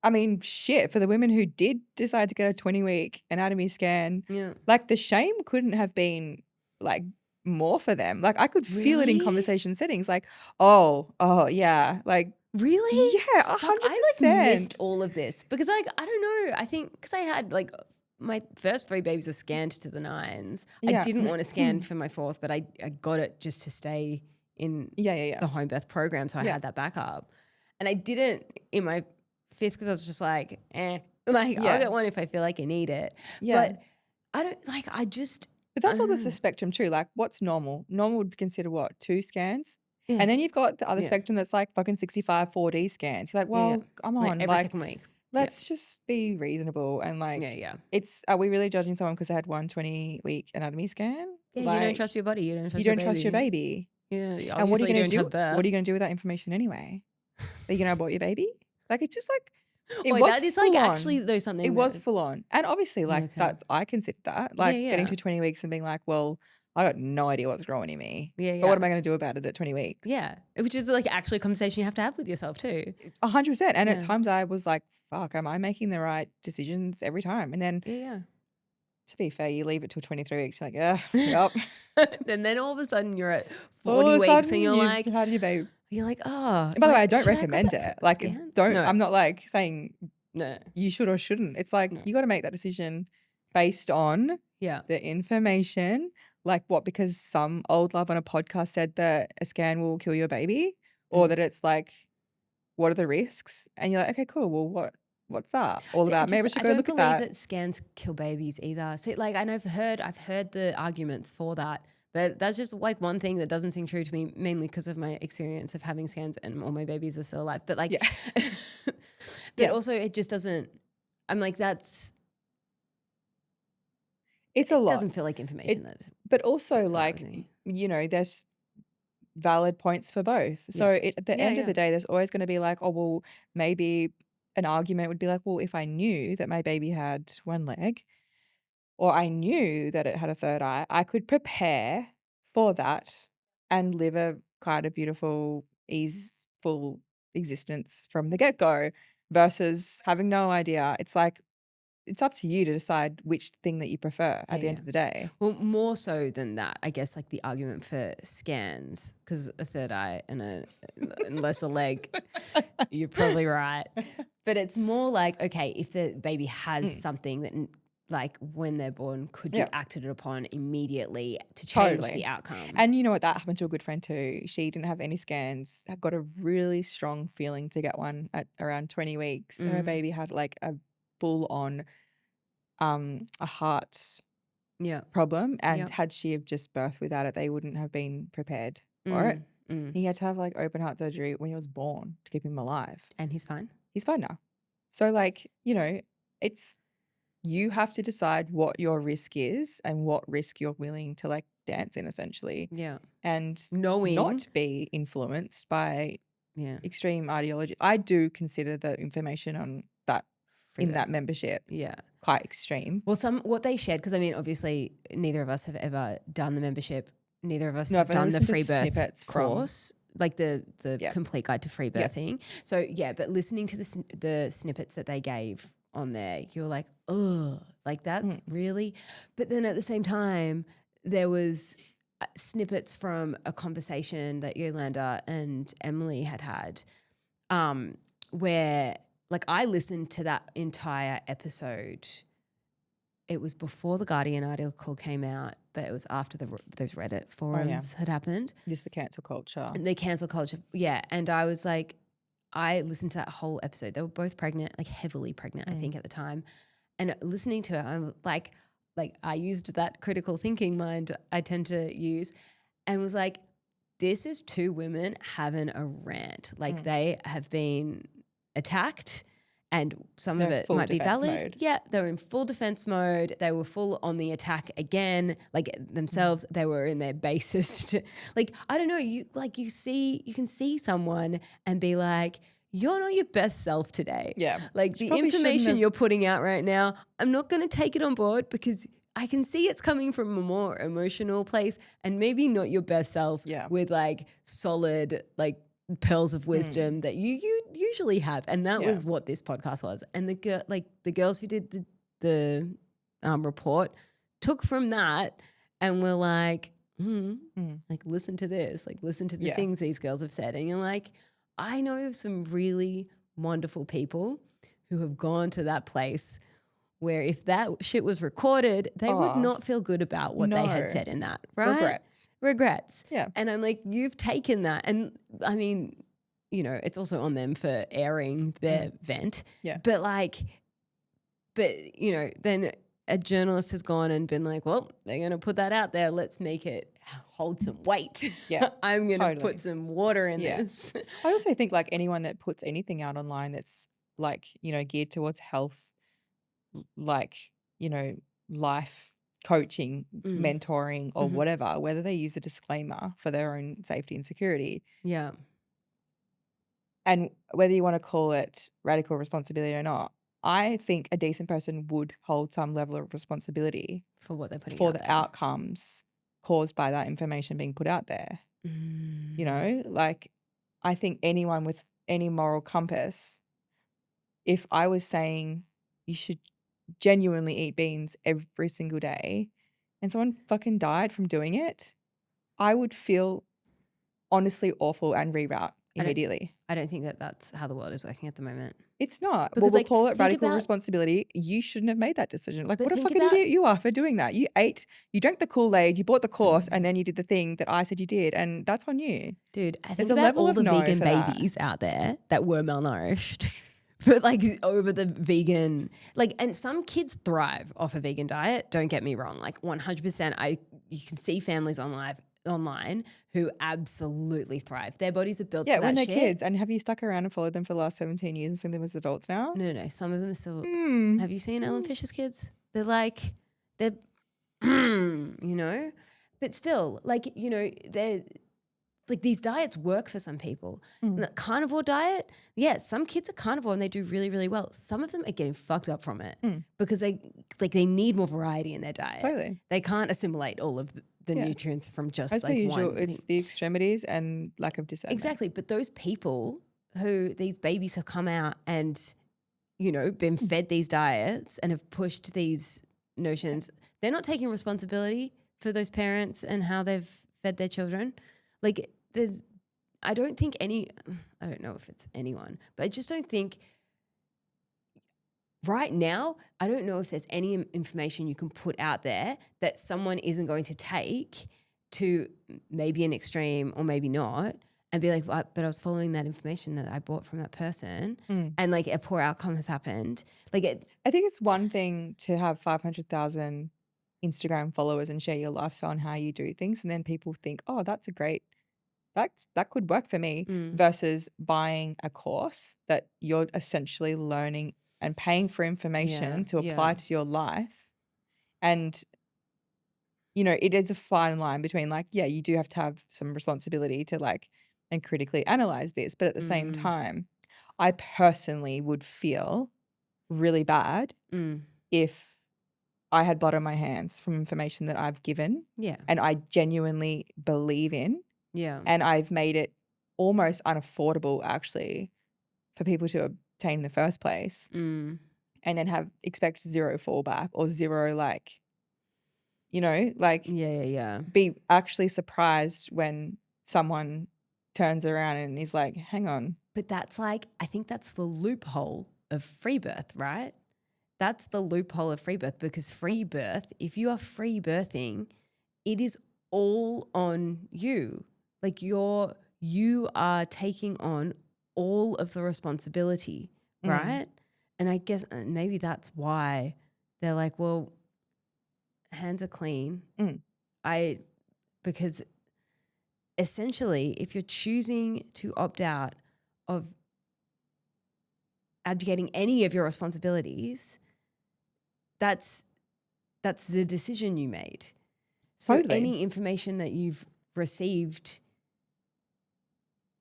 I mean, shit, for the women who did decide to get a 20-week anatomy scan, like the shame couldn't have been like more for them. Like I could feel it in conversation settings, like, oh, yeah, like, really? Yeah, 100%. I like missed all of this because like, I don't know, I think because I had like my first 3 babies were scanned to the 9s. I didn't want to scan for my 4th, but I got it just to stay in the home birth program. So I had that backup. And I didn't in my 5th because I was just like, like I'll get one if I feel like I need it. But I don't like, But that's all the spectrum too. Like what's normal? Normal would consider what? 2 scans? Yeah. And then you've got the other spectrum that's like fucking 65 4D scans. You're like, well, come on. Like every second week. Let's just be reasonable and like, are we really judging someone because they had one 20-week anatomy scan? Yeah, like, you don't trust your body. You don't trust your baby. Yeah. And what are you going to do? What are you going to do with that information anyway? Are you going to abort your baby? Like it's just like, that is like actually though something. It was full on. And obviously like I considered that. Like getting to 20 weeks and being like, well, I got no idea what's growing in me. But what am I going to do about it at 20 weeks? Yeah. Which is like actually a conversation you have to have with yourself too. 100%. And at times I was like, fuck, am I making the right decisions every time? And then to be fair, you leave it till 23 weeks. You're like, yep. And then all of a sudden you're at 40 weeks and you're like, had your baby. You're like, oh. By the way, I don't recommend it. Like, don't. No. I'm not like saying no, you should or shouldn't. It's like you got to make that decision based on the information. Like what? Because some old love on a podcast said that a scan will kill your baby, or that it's like, what are the risks? And you're like, okay, cool. Well, what's that all about? Maybe I should go look at that. I don't believe that scans kill babies either. So like, I've heard the arguments for that. But that's just like one thing that doesn't seem true to me, mainly because of my experience of having scans and all my babies are still alive. But like, but also it just doesn't, I'm like, it's a lot. It doesn't feel like information but also like, you know, there's valid points for both. So at the end of the day, there's always going to be like, oh, well, maybe an argument would be like, well, if I knew that my baby had one leg, or I knew that it had a third eye, I could prepare for that and live a kind of beautiful, easeful existence from the get-go versus having no idea. It's like, it's up to you to decide which thing that you prefer at the end of the day. Well, more so than that, I guess like the argument for scans, because a third eye and unless a leg, you're probably right. But it's more like, okay, if the baby has something that like when they're born could be acted upon immediately to change the outcome. And you know what, that happened to a good friend too. She didn't have any scans, got a really strong feeling to get one at around 20 weeks. Her baby had like a full on a heart problem, and had she have just birthed without it, they wouldn't have been prepared for it. He had to have like open heart surgery when he was born to keep him alive. And he's fine? He's fine now. So like, you know, you have to decide what your risk is and what risk you're willing to like dance in essentially. Yeah. And Knowing. not be influenced by extreme ideology. I do consider the information on that in that membership quite extreme. Well, what they shared, because I mean, obviously, neither of us have ever done the membership. Neither of us No, have I've done the listened to free birth snippets course, like the complete guide to free birthing. So but listening to the snippets that they gave on there, you're like, oh, like that's really. But then at the same time, there was snippets from a conversation that Yolanda and Emily had, where like I listened to that entire episode. It was before the Guardian article came out, but it was after those Reddit forums had happened. Just the cancel culture. The cancel culture, yeah. And I was like, I listened to that whole episode. They were both pregnant, like heavily pregnant, I think at the time. And listening to it, I'm like I used that critical thinking mind I tend to use and was like, this is two women having a rant. Like they have been attacked. And some of it might be valid. Mode. Yeah, they were in full defense mode. They were full on the attack again, like themselves. They were in their basest. Like, I don't know, you can see someone and be like, you're not your best self today. Yeah. Like the information you're putting out right now, I'm not going to take it on board because I can see it's coming from a more emotional place and maybe not your best self with like solid, like, pearls of wisdom that you usually have, and that was what this podcast was. And the girls who did the report took from that and were like, like listen to this, like listen to the things these girls have said, and you're like, I know some really wonderful people who have gone to that place where if that shit was recorded, they would not feel good about what they had said in that, right? Regrets. Yeah. And I'm like, you've taken that. And I mean, you know, it's also on them for airing their vent. Yeah. But you know, then a journalist has gone and been like, well, they're going to put that out there. Let's make it hold some weight. Yeah. I'm going to put some water in this. I also think like anyone that puts anything out online that's like, you know, geared towards health, like, you know, life coaching, mentoring or whatever, whether they use a disclaimer for their own safety and security. Yeah. And whether you want to call it radical responsibility or not, I think a decent person would hold some level of responsibility for what they're putting for out the there. Outcomes caused by that information being put out there. You know, like I think anyone with any moral compass, if I was saying you should genuinely eat beans every single day and someone fucking died from doing it, I would feel honestly awful and reroute immediately. I don't think that that's how the world is working at the moment. It's not. Because we'll call it radical responsibility. You shouldn't have made that decision. Like, what a fucking idiot you are for doing that. You drank the Kool-Aid, you bought the course, and then you did the thing that I said you did, and that's on you. Dude, I think about all the vegan babies out there that were malnourished. But like over the vegan, like, and some kids thrive off a vegan diet. Don't get me wrong. Like 100%, you can see families online who absolutely thrive. Their bodies are built for that shit. Yeah, when they're kids. And have you stuck around and followed them for the last 17 years and seen them as adults now? No. Some of them are still. Have you seen Ellen Fisher's kids? They're you know, but still, like, you know, they're. Like these diets work for some people. The carnivore diet, some kids are carnivore and they do really, really well. Some of them are getting fucked up from it because they need more variety in their diet. Totally. They can't assimilate all of the nutrients from just as like per usual, one. It's the extremities and lack of discernment. Exactly. But those people who these babies have come out and, you know, been fed these diets and have pushed these notions, they're not taking responsibility for those parents and how they've fed their children. Like, I don't know if it's anyone, but I just don't think right now, I don't know if there's any information you can put out there that someone isn't going to take to maybe an extreme or maybe not and be like, well, but I was following that information that I bought from that person and like a poor outcome has happened. Like I think it's one thing to have 500,000 Instagram followers and share your lifestyle and how you do things. And then people think, oh, that's a great, that could work for me versus buying a course that you're essentially learning and paying for information to apply to your life. And, you know, it is a fine line between like, yeah, you do have to have some responsibility to like and critically analyze this. But at the same time, I personally would feel really bad if I had blood on my hands from information that I've given and I genuinely believe in. And I've made it almost unaffordable actually for people to obtain in the first place and then expect zero fallback or zero like, you know, like be actually surprised when someone turns around and is like, hang on. But that's like, I think that's the loophole of free birth, right? That's the loophole of free birth, because free birth, if you are free birthing, it is all on you. Like you are taking on all of the responsibility, right? And I guess maybe that's why they're like, well, hands are clean. Because essentially, if you're choosing to opt out of abdicating any of your responsibilities, that's the decision you made. So Totally. any information that you've received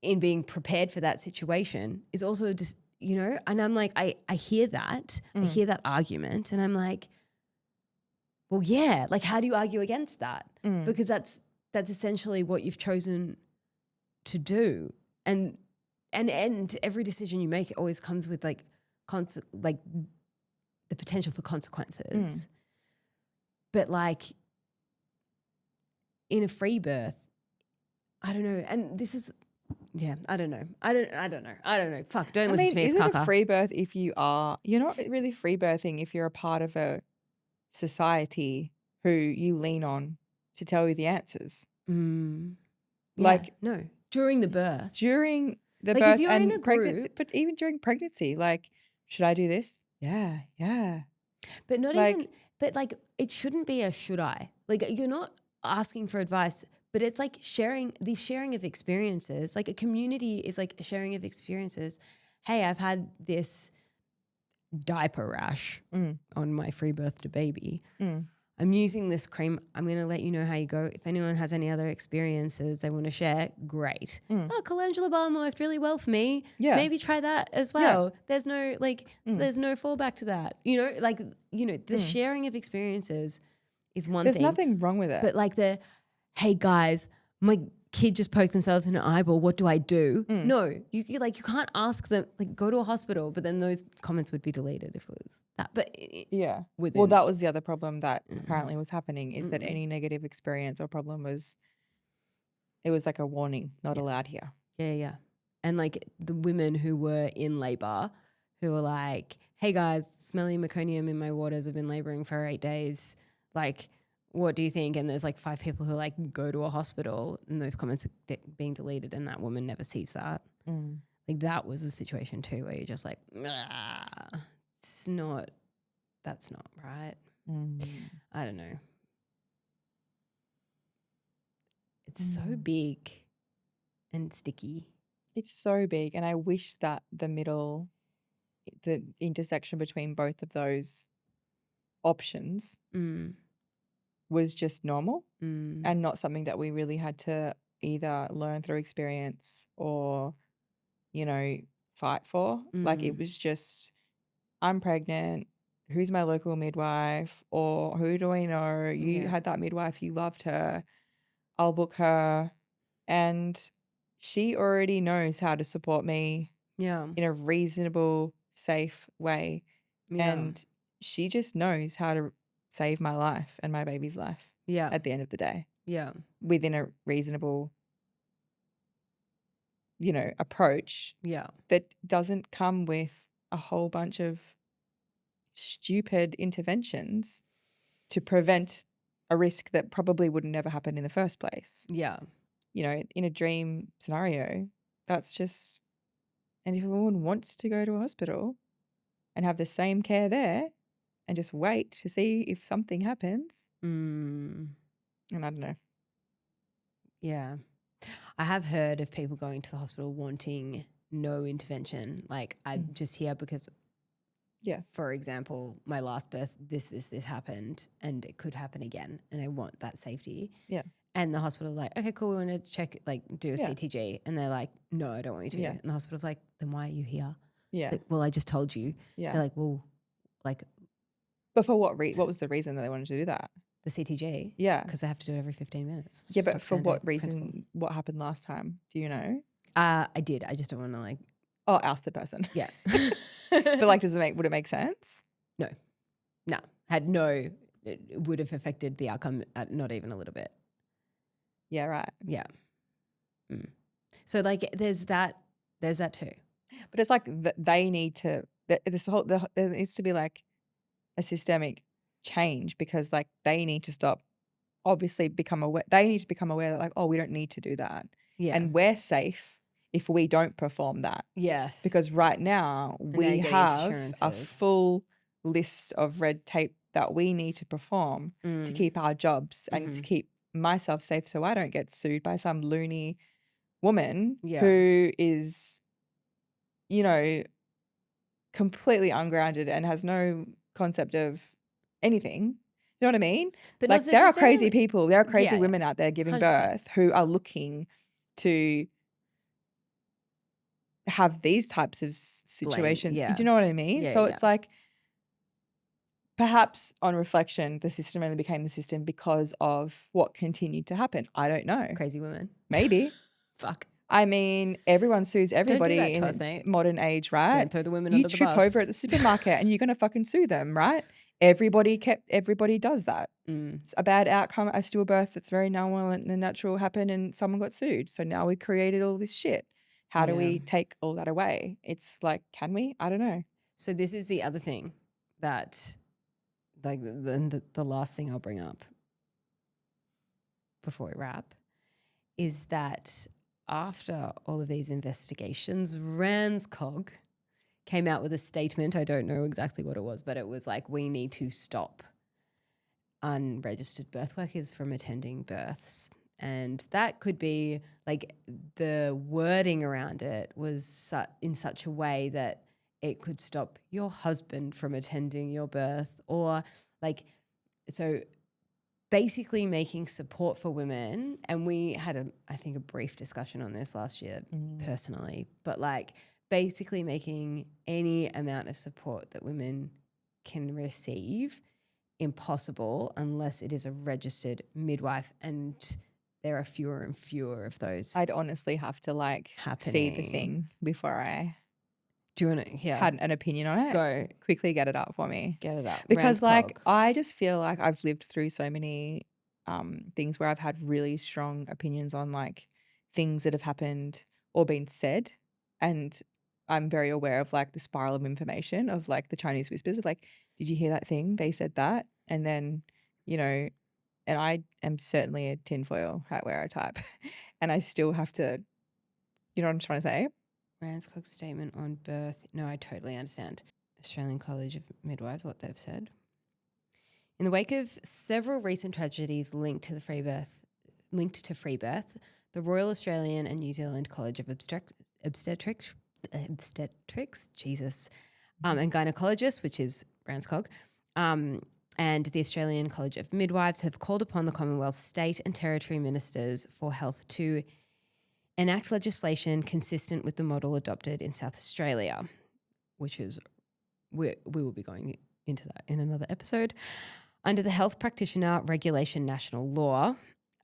in being prepared for that situation is also just, you know, and I'm like, I hear that. I hear that argument and I'm like, well, yeah, like how do you argue against that? Because that's essentially what you've chosen to do. And every decision you make, it always comes with like the potential for consequences. But like in a free birth, I don't know. And this is, I don't know. I don't know. Fuck, don't listen to me. It's is it caca. a free birth if you're not really free birthing if you're a part of a society who you lean on to tell you the answers. Like no, during the birth. During the like birth if you're and in a pregnancy, group, but even during pregnancy, like, should I do this? Yeah. but not like, even. But like, it shouldn't be a should I. Like, you're not asking for advice, but it's like sharing of experiences. Like a community is like a sharing of experiences. Hey, I've had this diaper rash on my free birth to baby. I'm using this cream. I'm going to let you know how you go. If anyone has any other experiences they want to share, great. Oh, calendula balm worked really well for me. Yeah. Maybe try that as well. There's no there's no fallback to that. You know, like, you know, the sharing of experiences is one There's thing. nothing wrong with it. But like hey guys, my kid just poked themselves in an eyeball. What do I do? No, you can't ask them, like, go to a hospital, but then those comments would be deleted if it was that. But yeah. within, Well, that was the other problem that apparently was happening is that any negative experience or problem was like a warning, not allowed here. Yeah. And like the women who were in labor who were like, hey guys, smelly meconium in my waters. I've been laboring for 8 days. Like, what do you think? And there's like 5 people who like go to a hospital and those comments are being deleted and that woman never sees that. Like that was a situation too where you're just like, that's not right. I don't know. It's so big and sticky. It's so big. And I wish that the intersection between both of those options was just normal and not something that we really had to either learn through experience or, you know, fight for. Like it was just, I'm pregnant. Who's my local midwife? Or who do I know? You had that midwife. You loved her. I'll book her. And she already knows how to support me in a reasonable, safe way. And she just knows how to save my life and my baby's life at the end of the day. Within a reasonable, you know, approach that doesn't come with a whole bunch of stupid interventions to prevent a risk that probably would never happen in the first place. You know, in a dream scenario, that's just, and if a woman wants to go to a hospital and have the same care there and just wait to see if something happens, and I don't know. Yeah. I have heard of people going to the hospital wanting no intervention. Like I'm just here because Yeah. For example, my last birth, this happened and it could happen again and I want that safety. Yeah. And the hospital like, okay, cool, we want to check, like do a Yeah. CTG. And they're like, no, I don't want you to. Yeah. And the hospital's like, then why are you here? Yeah. Like, well, I just told you. Yeah. They're like, well, like But for what was the reason that they wanted to do that? the CTG. Yeah. Because they have to do it every 15 minutes. Yeah, but Stock for what standard reason? principle. What happened last time? Do you know? I did. I just don't want to like, Ask the person. yeah. But like, would it make sense? No, it would have affected the outcome not even a little bit. Yeah, right. Yeah. So like there's that too. But it's like they need to, there needs to be like a systemic change because like they need to stop, obviously become aware, they need to become aware that like, oh, we don't need to do that. Yeah. And we're safe if we don't perform that. Yes. Because right now we have a full list of red tape that we need to perform to keep our jobs and to keep myself safe so I don't get sued by some loony woman who is, you know, completely ungrounded and has no concept of anything. Do you know what I mean? But like not there are crazy necessarily- people, there are crazy Yeah, women out there giving 100%. birth who are looking to have these types of situations. yeah. Do you know what I mean? Yeah, So yeah. it's like perhaps on reflection, the system only became the system because of what continued to happen. I don't know. Crazy women. Maybe. Fuck. I mean, everyone sues everybody that to in us, mate. modern age, right? Don't throw the women You under the trip bus. over at the supermarket and you're going to fucking sue them, right? Everybody does that. It's a bad outcome, a stillbirth that's very normal and natural happened and someone got sued. So now we created all this shit. How do we take all that away? It's like, can we? I don't know. So this is the other thing that, like the last thing I'll bring up before we wrap is that after all of these investigations, Ranscog came out with a statement. I don't know exactly what it was, but it was like, we need to stop unregistered birth workers from attending births. And that could be like the wording around it was in such a way that it could stop your husband from attending your birth, or like, so basically making support for women. And we had I think a brief discussion on this last year personally, but like basically making any amount of support that women can receive impossible unless it is a registered midwife, and there are fewer and fewer of those. I'd honestly have to like see the thing before I Do you want to had an opinion on it. go Quickly get it up for me. get it up? Because like Ranscog. I just feel like I've lived through so many things where I've had really strong opinions on like things that have happened or been said, and I'm very aware of like the spiral of information of like the Chinese whispers of like, did you hear that thing? They said that. And then, you know, and I am certainly a tinfoil hat wearer type and I still have to, you know what I'm trying to say? Ranscog's statement on birth. No, I totally understand. Australian College of Midwives, what they've said. In the wake of several recent tragedies linked to free birth, the Royal Australian and New Zealand College of Obstetrics, Jesus, and Gynecologists, which is Ranscog, and the Australian College of Midwives have called upon the Commonwealth, state and territory ministers for health to enact legislation consistent with the model adopted in South Australia, which is, we will be going into that in another episode. Under the Health Practitioner Regulation National Law,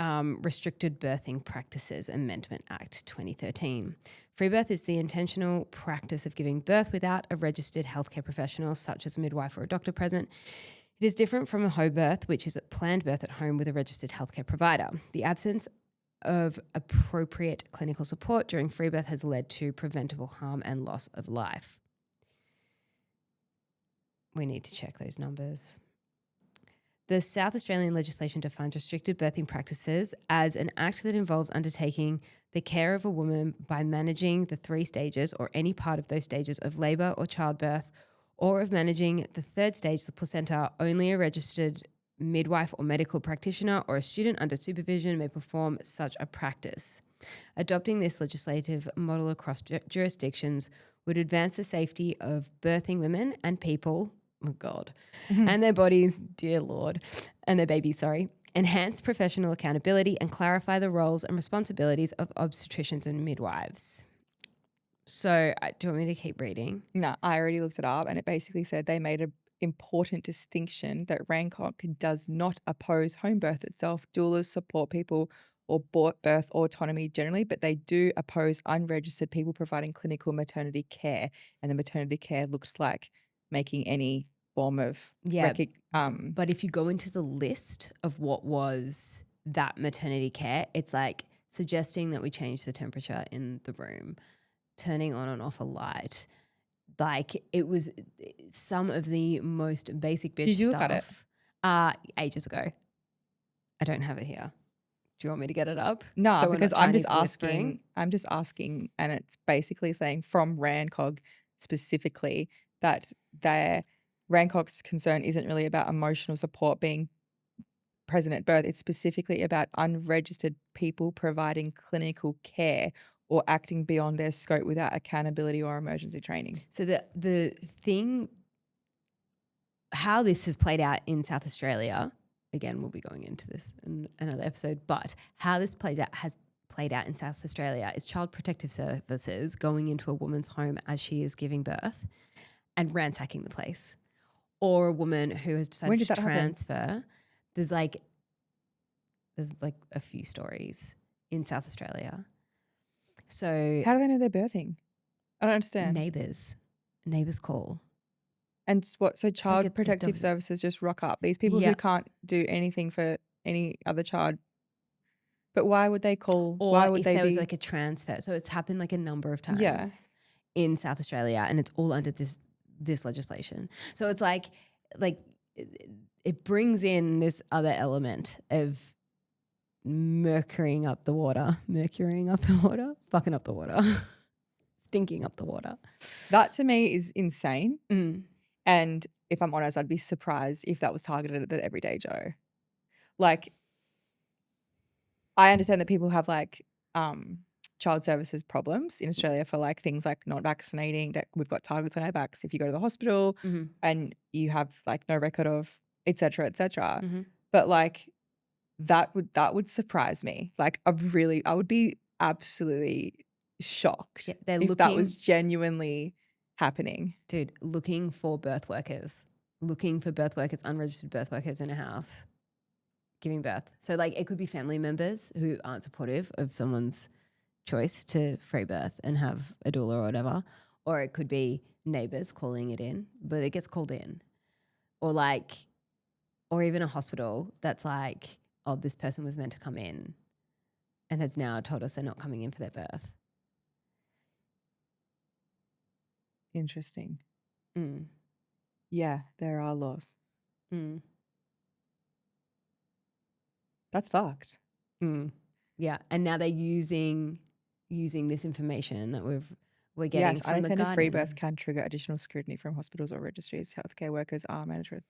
Restricted Birthing Practices Amendment Act 2013. Free birth is the intentional practice of giving birth without a registered healthcare professional, such as a midwife or a doctor present. It is different from a home birth, which is a planned birth at home with a registered healthcare provider. The absence of appropriate clinical support during free birth has led to preventable harm and loss of life. We need to check those numbers. The South Australian legislation defines restricted birthing practices as an act that involves undertaking the care of a woman by managing the 3 stages or any part of those stages of labour or childbirth, or of managing the 3rd stage, the placenta. Only a registered midwife or medical practitioner or a student under supervision may perform such a practice. Adopting this legislative model across jurisdictions would advance the safety of birthing women and people, oh God, and their bodies, dear Lord, and their babies, sorry, enhance professional accountability and clarify the roles and responsibilities of obstetricians and midwives. So do you want me to keep reading? No, I already looked it up, and it basically said they made an important distinction that Rancock does not oppose home birth itself. Doulas support people or birth autonomy generally, but they do oppose unregistered people providing clinical maternity care, and the maternity care looks like making any form of But if you go into the list of what was that maternity care, it's like suggesting that we change the temperature in the room, turning on and off a light. Like it was some of the most basic bitch Did you stuff. look at it? Ages ago. I don't have it here. Do you want me to get it up? No, So we're because not I'm just Chinese whispering? asking, and it's basically saying from Rancock specifically that Rancock's concern isn't really about emotional support being present at birth. It's specifically about unregistered people providing clinical care or acting beyond their scope without accountability or emergency training. So the thing, how this has played out in South Australia, again, we'll be going into this in another episode, but how this has played out in South Australia is Child Protective Services going into a woman's home as she is giving birth and ransacking the place. Or a woman who has When decided did to that happen? transfer. There's like a few stories in South Australia. So How do they know they're birthing? I don't understand. neighbors call. And what? So Child like Protective Services just rock up. These people Yeah. who can't do anything for any other child. But why would they call? Or why would if they there be? was like a transfer. So it's happened like a number of times Yeah. in South Australia, and it's all under this legislation. So it's like it brings in this other element of fucking up the water, stinking up the water. That to me is insane. Mm. And if I'm honest, I'd be surprised if that was targeted at Everyday Joe. Like, I understand that people have like child services problems in Australia for like things like not vaccinating, that we've got targets on our backs if you go to the hospital Mhm. and you have like no record of et cetera, et cetera. Mhm. But like that would surprise me. Like I would be absolutely shocked Yeah, they're if that looking- was genuinely happening. Dude, looking for birth workers, unregistered birth workers in a house giving birth. So like it could be family members who aren't supportive of someone's choice to free birth and have a doula or whatever, or it could be neighbors calling it in, but it gets called in. Or even a hospital that's like, oh, this person was meant to come in and has now told us they're not coming in for their birth. Interesting. Mm. Yeah, there are laws. Mm. That's fucked. Mm. Yeah, and now they're using this information that we're getting Yes, from the unattended free Guardian. birth can trigger additional scrutiny from hospitals or registries. Healthcare workers are mandated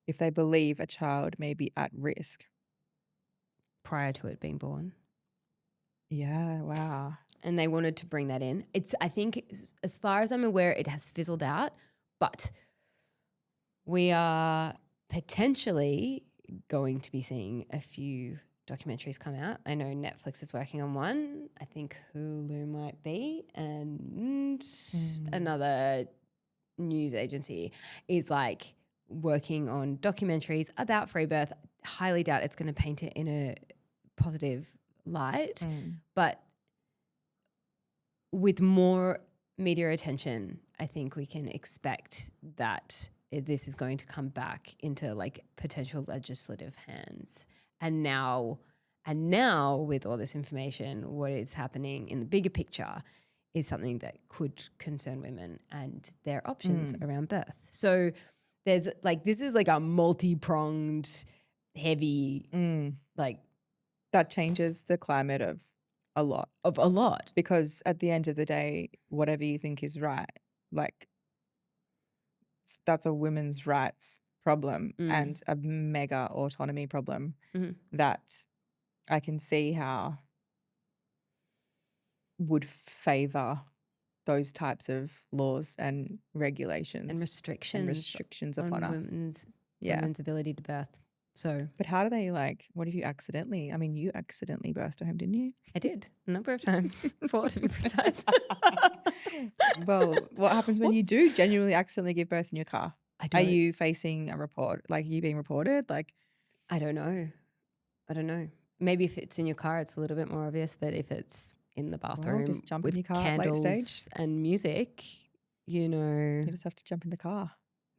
if they believe a child may be at risk. prior to it being born. Yeah, wow. And they wanted to bring that in. I think, as far as I'm aware, it has fizzled out, but we are potentially going to be seeing a few documentaries come out. I know Netflix is working on one. I think Hulu might be, and another news agency is like working on documentaries about free birth. Highly doubt it's going to paint it in a positive light, but with more media attention, I think we can expect that this is going to come back into like potential legislative hands. And now with all this information, what is happening in the bigger picture is something that could concern women and their options around birth. So there's like, this is like a multi-pronged, heavy, like That changes the climate of a lot. Because at the end of the day, whatever you think is right, like that's a women's rights problem and a mega autonomy problem that I can see how would favor those types of laws and regulations And restrictions on upon us. women's ability to birth. So, But how do they what if you accidentally, you accidentally birthed at home, didn't you? I did a number of times, 4 to be precise. Well, what happens when you do genuinely accidentally give birth in your car? Are you facing a report? Are you being reported? I don't know. Maybe if it's in your car, it's a little bit more obvious. But if it's in the bathroom just jump with in your car at late candles stage. and music, you You just have to jump in the car.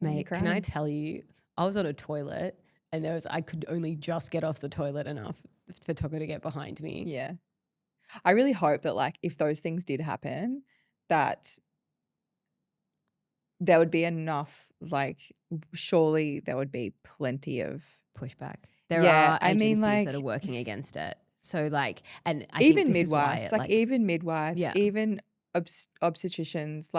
mate, can I tell you, I was on a toilet and I could only just get off the toilet enough for Toko to get behind me. Yeah. I really hope that if those things did happen, that there would be enough, surely there would be plenty of Pushback. There Yeah, are agencies that are working against it. So and I even think this midwives, is why even midwives, Yeah. even obstetricians,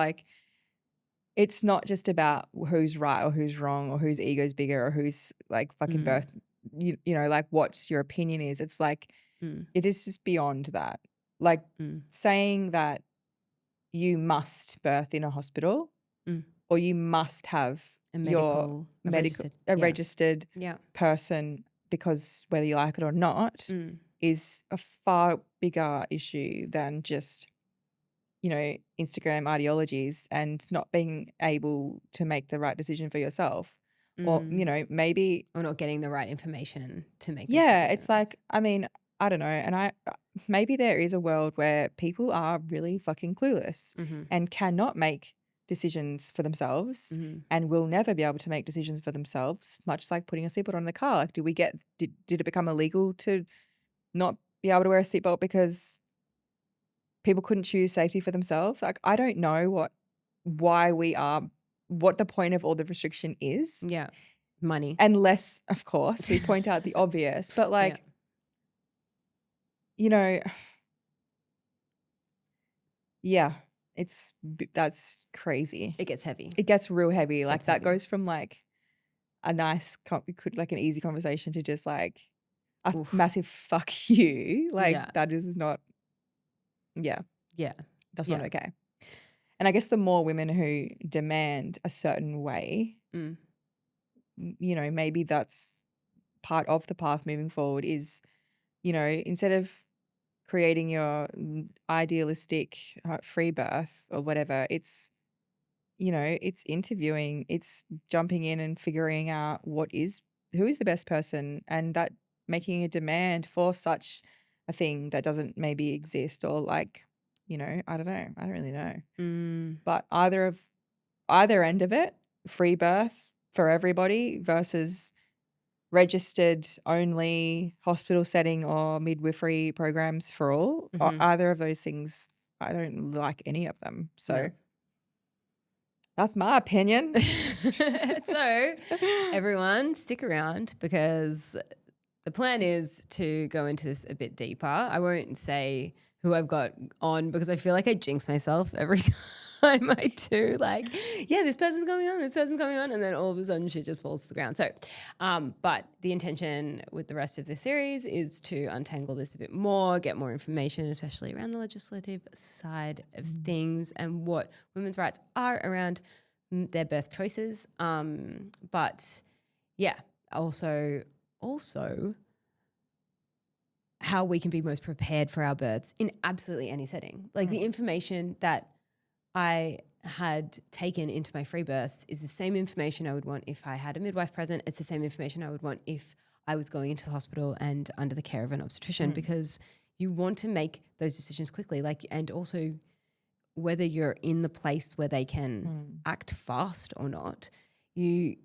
it's not just about who's right or who's wrong or whose ego's bigger or who's fucking birth, you know, what's your opinion is. It's it is just beyond that. Saying that you must birth in a hospital or you must have a registered Yeah. person, because whether you like it or not, is a far bigger issue than just, Instagram ideologies and not being able to make the right decision for yourself. Or, maybe. Or not getting the right information to make Yeah, decisions. it's I don't know. And maybe there is a world where people are really fucking clueless and cannot make decisions for themselves and will never be able to make decisions for themselves, much like putting a seatbelt on the car. Did it become illegal to not be able to wear a seatbelt because people couldn't choose safety for themselves? I don't know what the point of all the restriction is. Yeah. Money. Unless, of course, we point out the obvious. But yeah, that's crazy. It gets heavy. It gets real heavy. It's That heavy. goes from a nice, an easy conversation to just a Oof. massive fuck you. Yeah. That is not, yeah, Yeah. that's not okay. And I guess the more women who demand a certain way, maybe that's part of the path moving forward is, instead of creating your idealistic free birth or whatever, it's, it's interviewing, it's jumping in and figuring out who is the best person, and that making a demand for such a thing that doesn't maybe exist, or I don't know. I don't really know. But either end of it, free birth for everybody versus registered only hospital setting or midwifery programs for all, or either of those things, I don't like any of them. So No. that's my opinion. So everyone stick around, because the plan is to go into this a bit deeper. I won't say who I've got on, because I feel like I jinx myself every time I do. This person's coming on, and then all of a sudden shit just falls to the ground. So, but the intention with the rest of the series is to untangle this a bit more, get more information, especially around the legislative side of things and what women's rights are around their birth choices. But yeah, also how we can be most prepared for our births in absolutely any setting. The information that I had taken into my free births is the same information I would want if I had a midwife present. It's the same information I would want if I was going into the hospital and under the care of an obstetrician, because you want to make those decisions quickly. And also whether you're in the place where they can act fast or not, you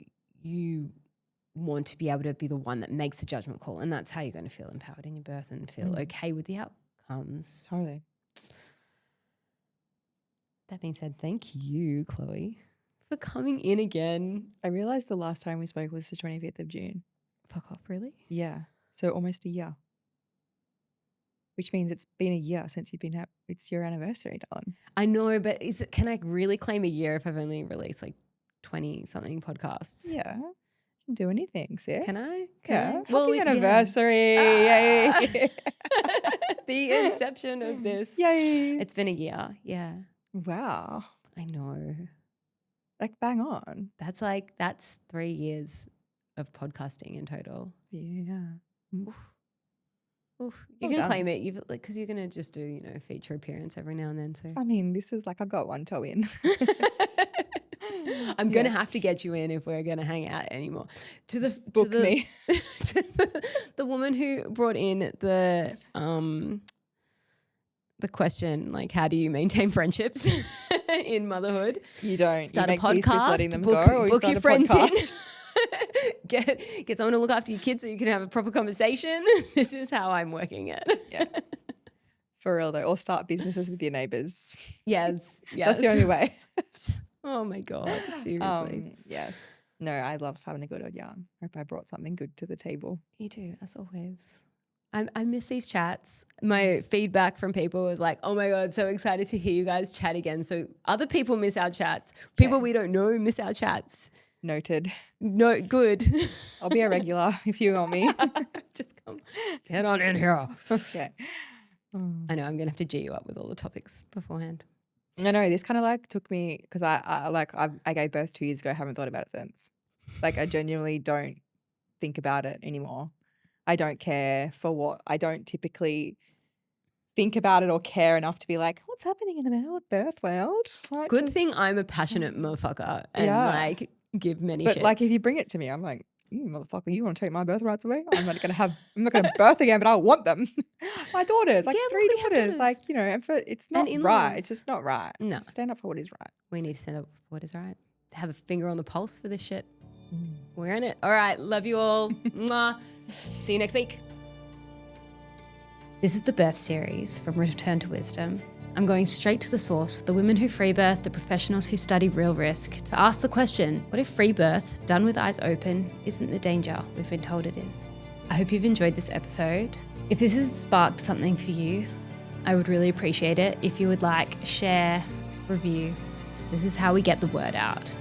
want to be able to be the one that makes the judgment call, and that's how you're going to feel empowered in your birth and feel okay with the outcomes. Totally. That being said, thank you, Chloe, for coming in again. I realized the last time we spoke was the 25th of June. Fuck off, really? Yeah. So almost a year. Which means it's been a year since you've been it's your anniversary, darling. I know, but can I really claim a year if I've only released 20-something podcasts? Yeah. You can do anything, sis. Can I? Yeah. Well, Happy anniversary. Yay. The inception of this. Yay. It's been a year. Yeah. Wow. I know. Like bang on. That's 3 years of podcasting in total. Yeah. Oof. You Well can done. claim it because you're going to just do, feature appearance every now and then. So I mean, this is like I got one toe in. I'm going to have to get you in if we're going to hang out anymore. Book me. To the woman who brought in the question, like, how do you maintain friendships in motherhood? You don't. Start you a make peace with podcast, letting them book, go, or you book start your a friends podcast. in. Get someone to look after your kids so you can have a proper conversation. This is how I'm working it. Yeah. For real though, or start businesses with your neighbours. Yes. That's the only way. Oh my God, seriously. Yes. No, I love having a good old yarn. Hope I brought something good to the table. You do, as always. I miss these chats. My feedback from people was like, oh my God, so excited to hear you guys chat again. So other people miss our chats. People we don't know miss our chats. Noted. No, good. I'll be a regular if you want me. Just come, get on in here. Okay. I know, I'm going to have to G you up with all the topics beforehand. I know, this kind of like took me, because I gave birth 2 years ago. I haven't thought about it since. Like I genuinely don't think about it anymore. I don't care for what, I don't typically think about it or care enough to be like, what's happening in the birth world? Like, Good thing I'm a passionate motherfucker and Yeah. give many But shits. like if you bring it to me, I'm like, motherfucker, you want to take my birth rights away? I'm not gonna birth again, but I want them. My daughters, like Yeah, 3 we have daughters, daughters. like, and it's not in-laws. right. It's just not right. No. Just stand up for what is right. We need to stand up for what is right. Have a finger on the pulse for this shit. We're in it. All right. Love you all. Mwah. See you next week. This is the birth series from Return to Wisdom. I'm going straight to the source, the women who free birth, the professionals who study real risk, to ask the question, what if free birth, done with eyes open, isn't the danger we've been told it is? I hope you've enjoyed this episode. If this has sparked something for you, I would really appreciate it if you would like, share, review. This is how we get the word out.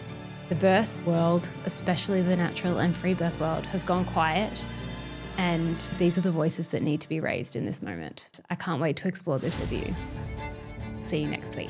The birth world, especially the natural and free birth world, has gone quiet, and these are the voices that need to be raised in this moment. I can't wait to explore this with you. See you next week.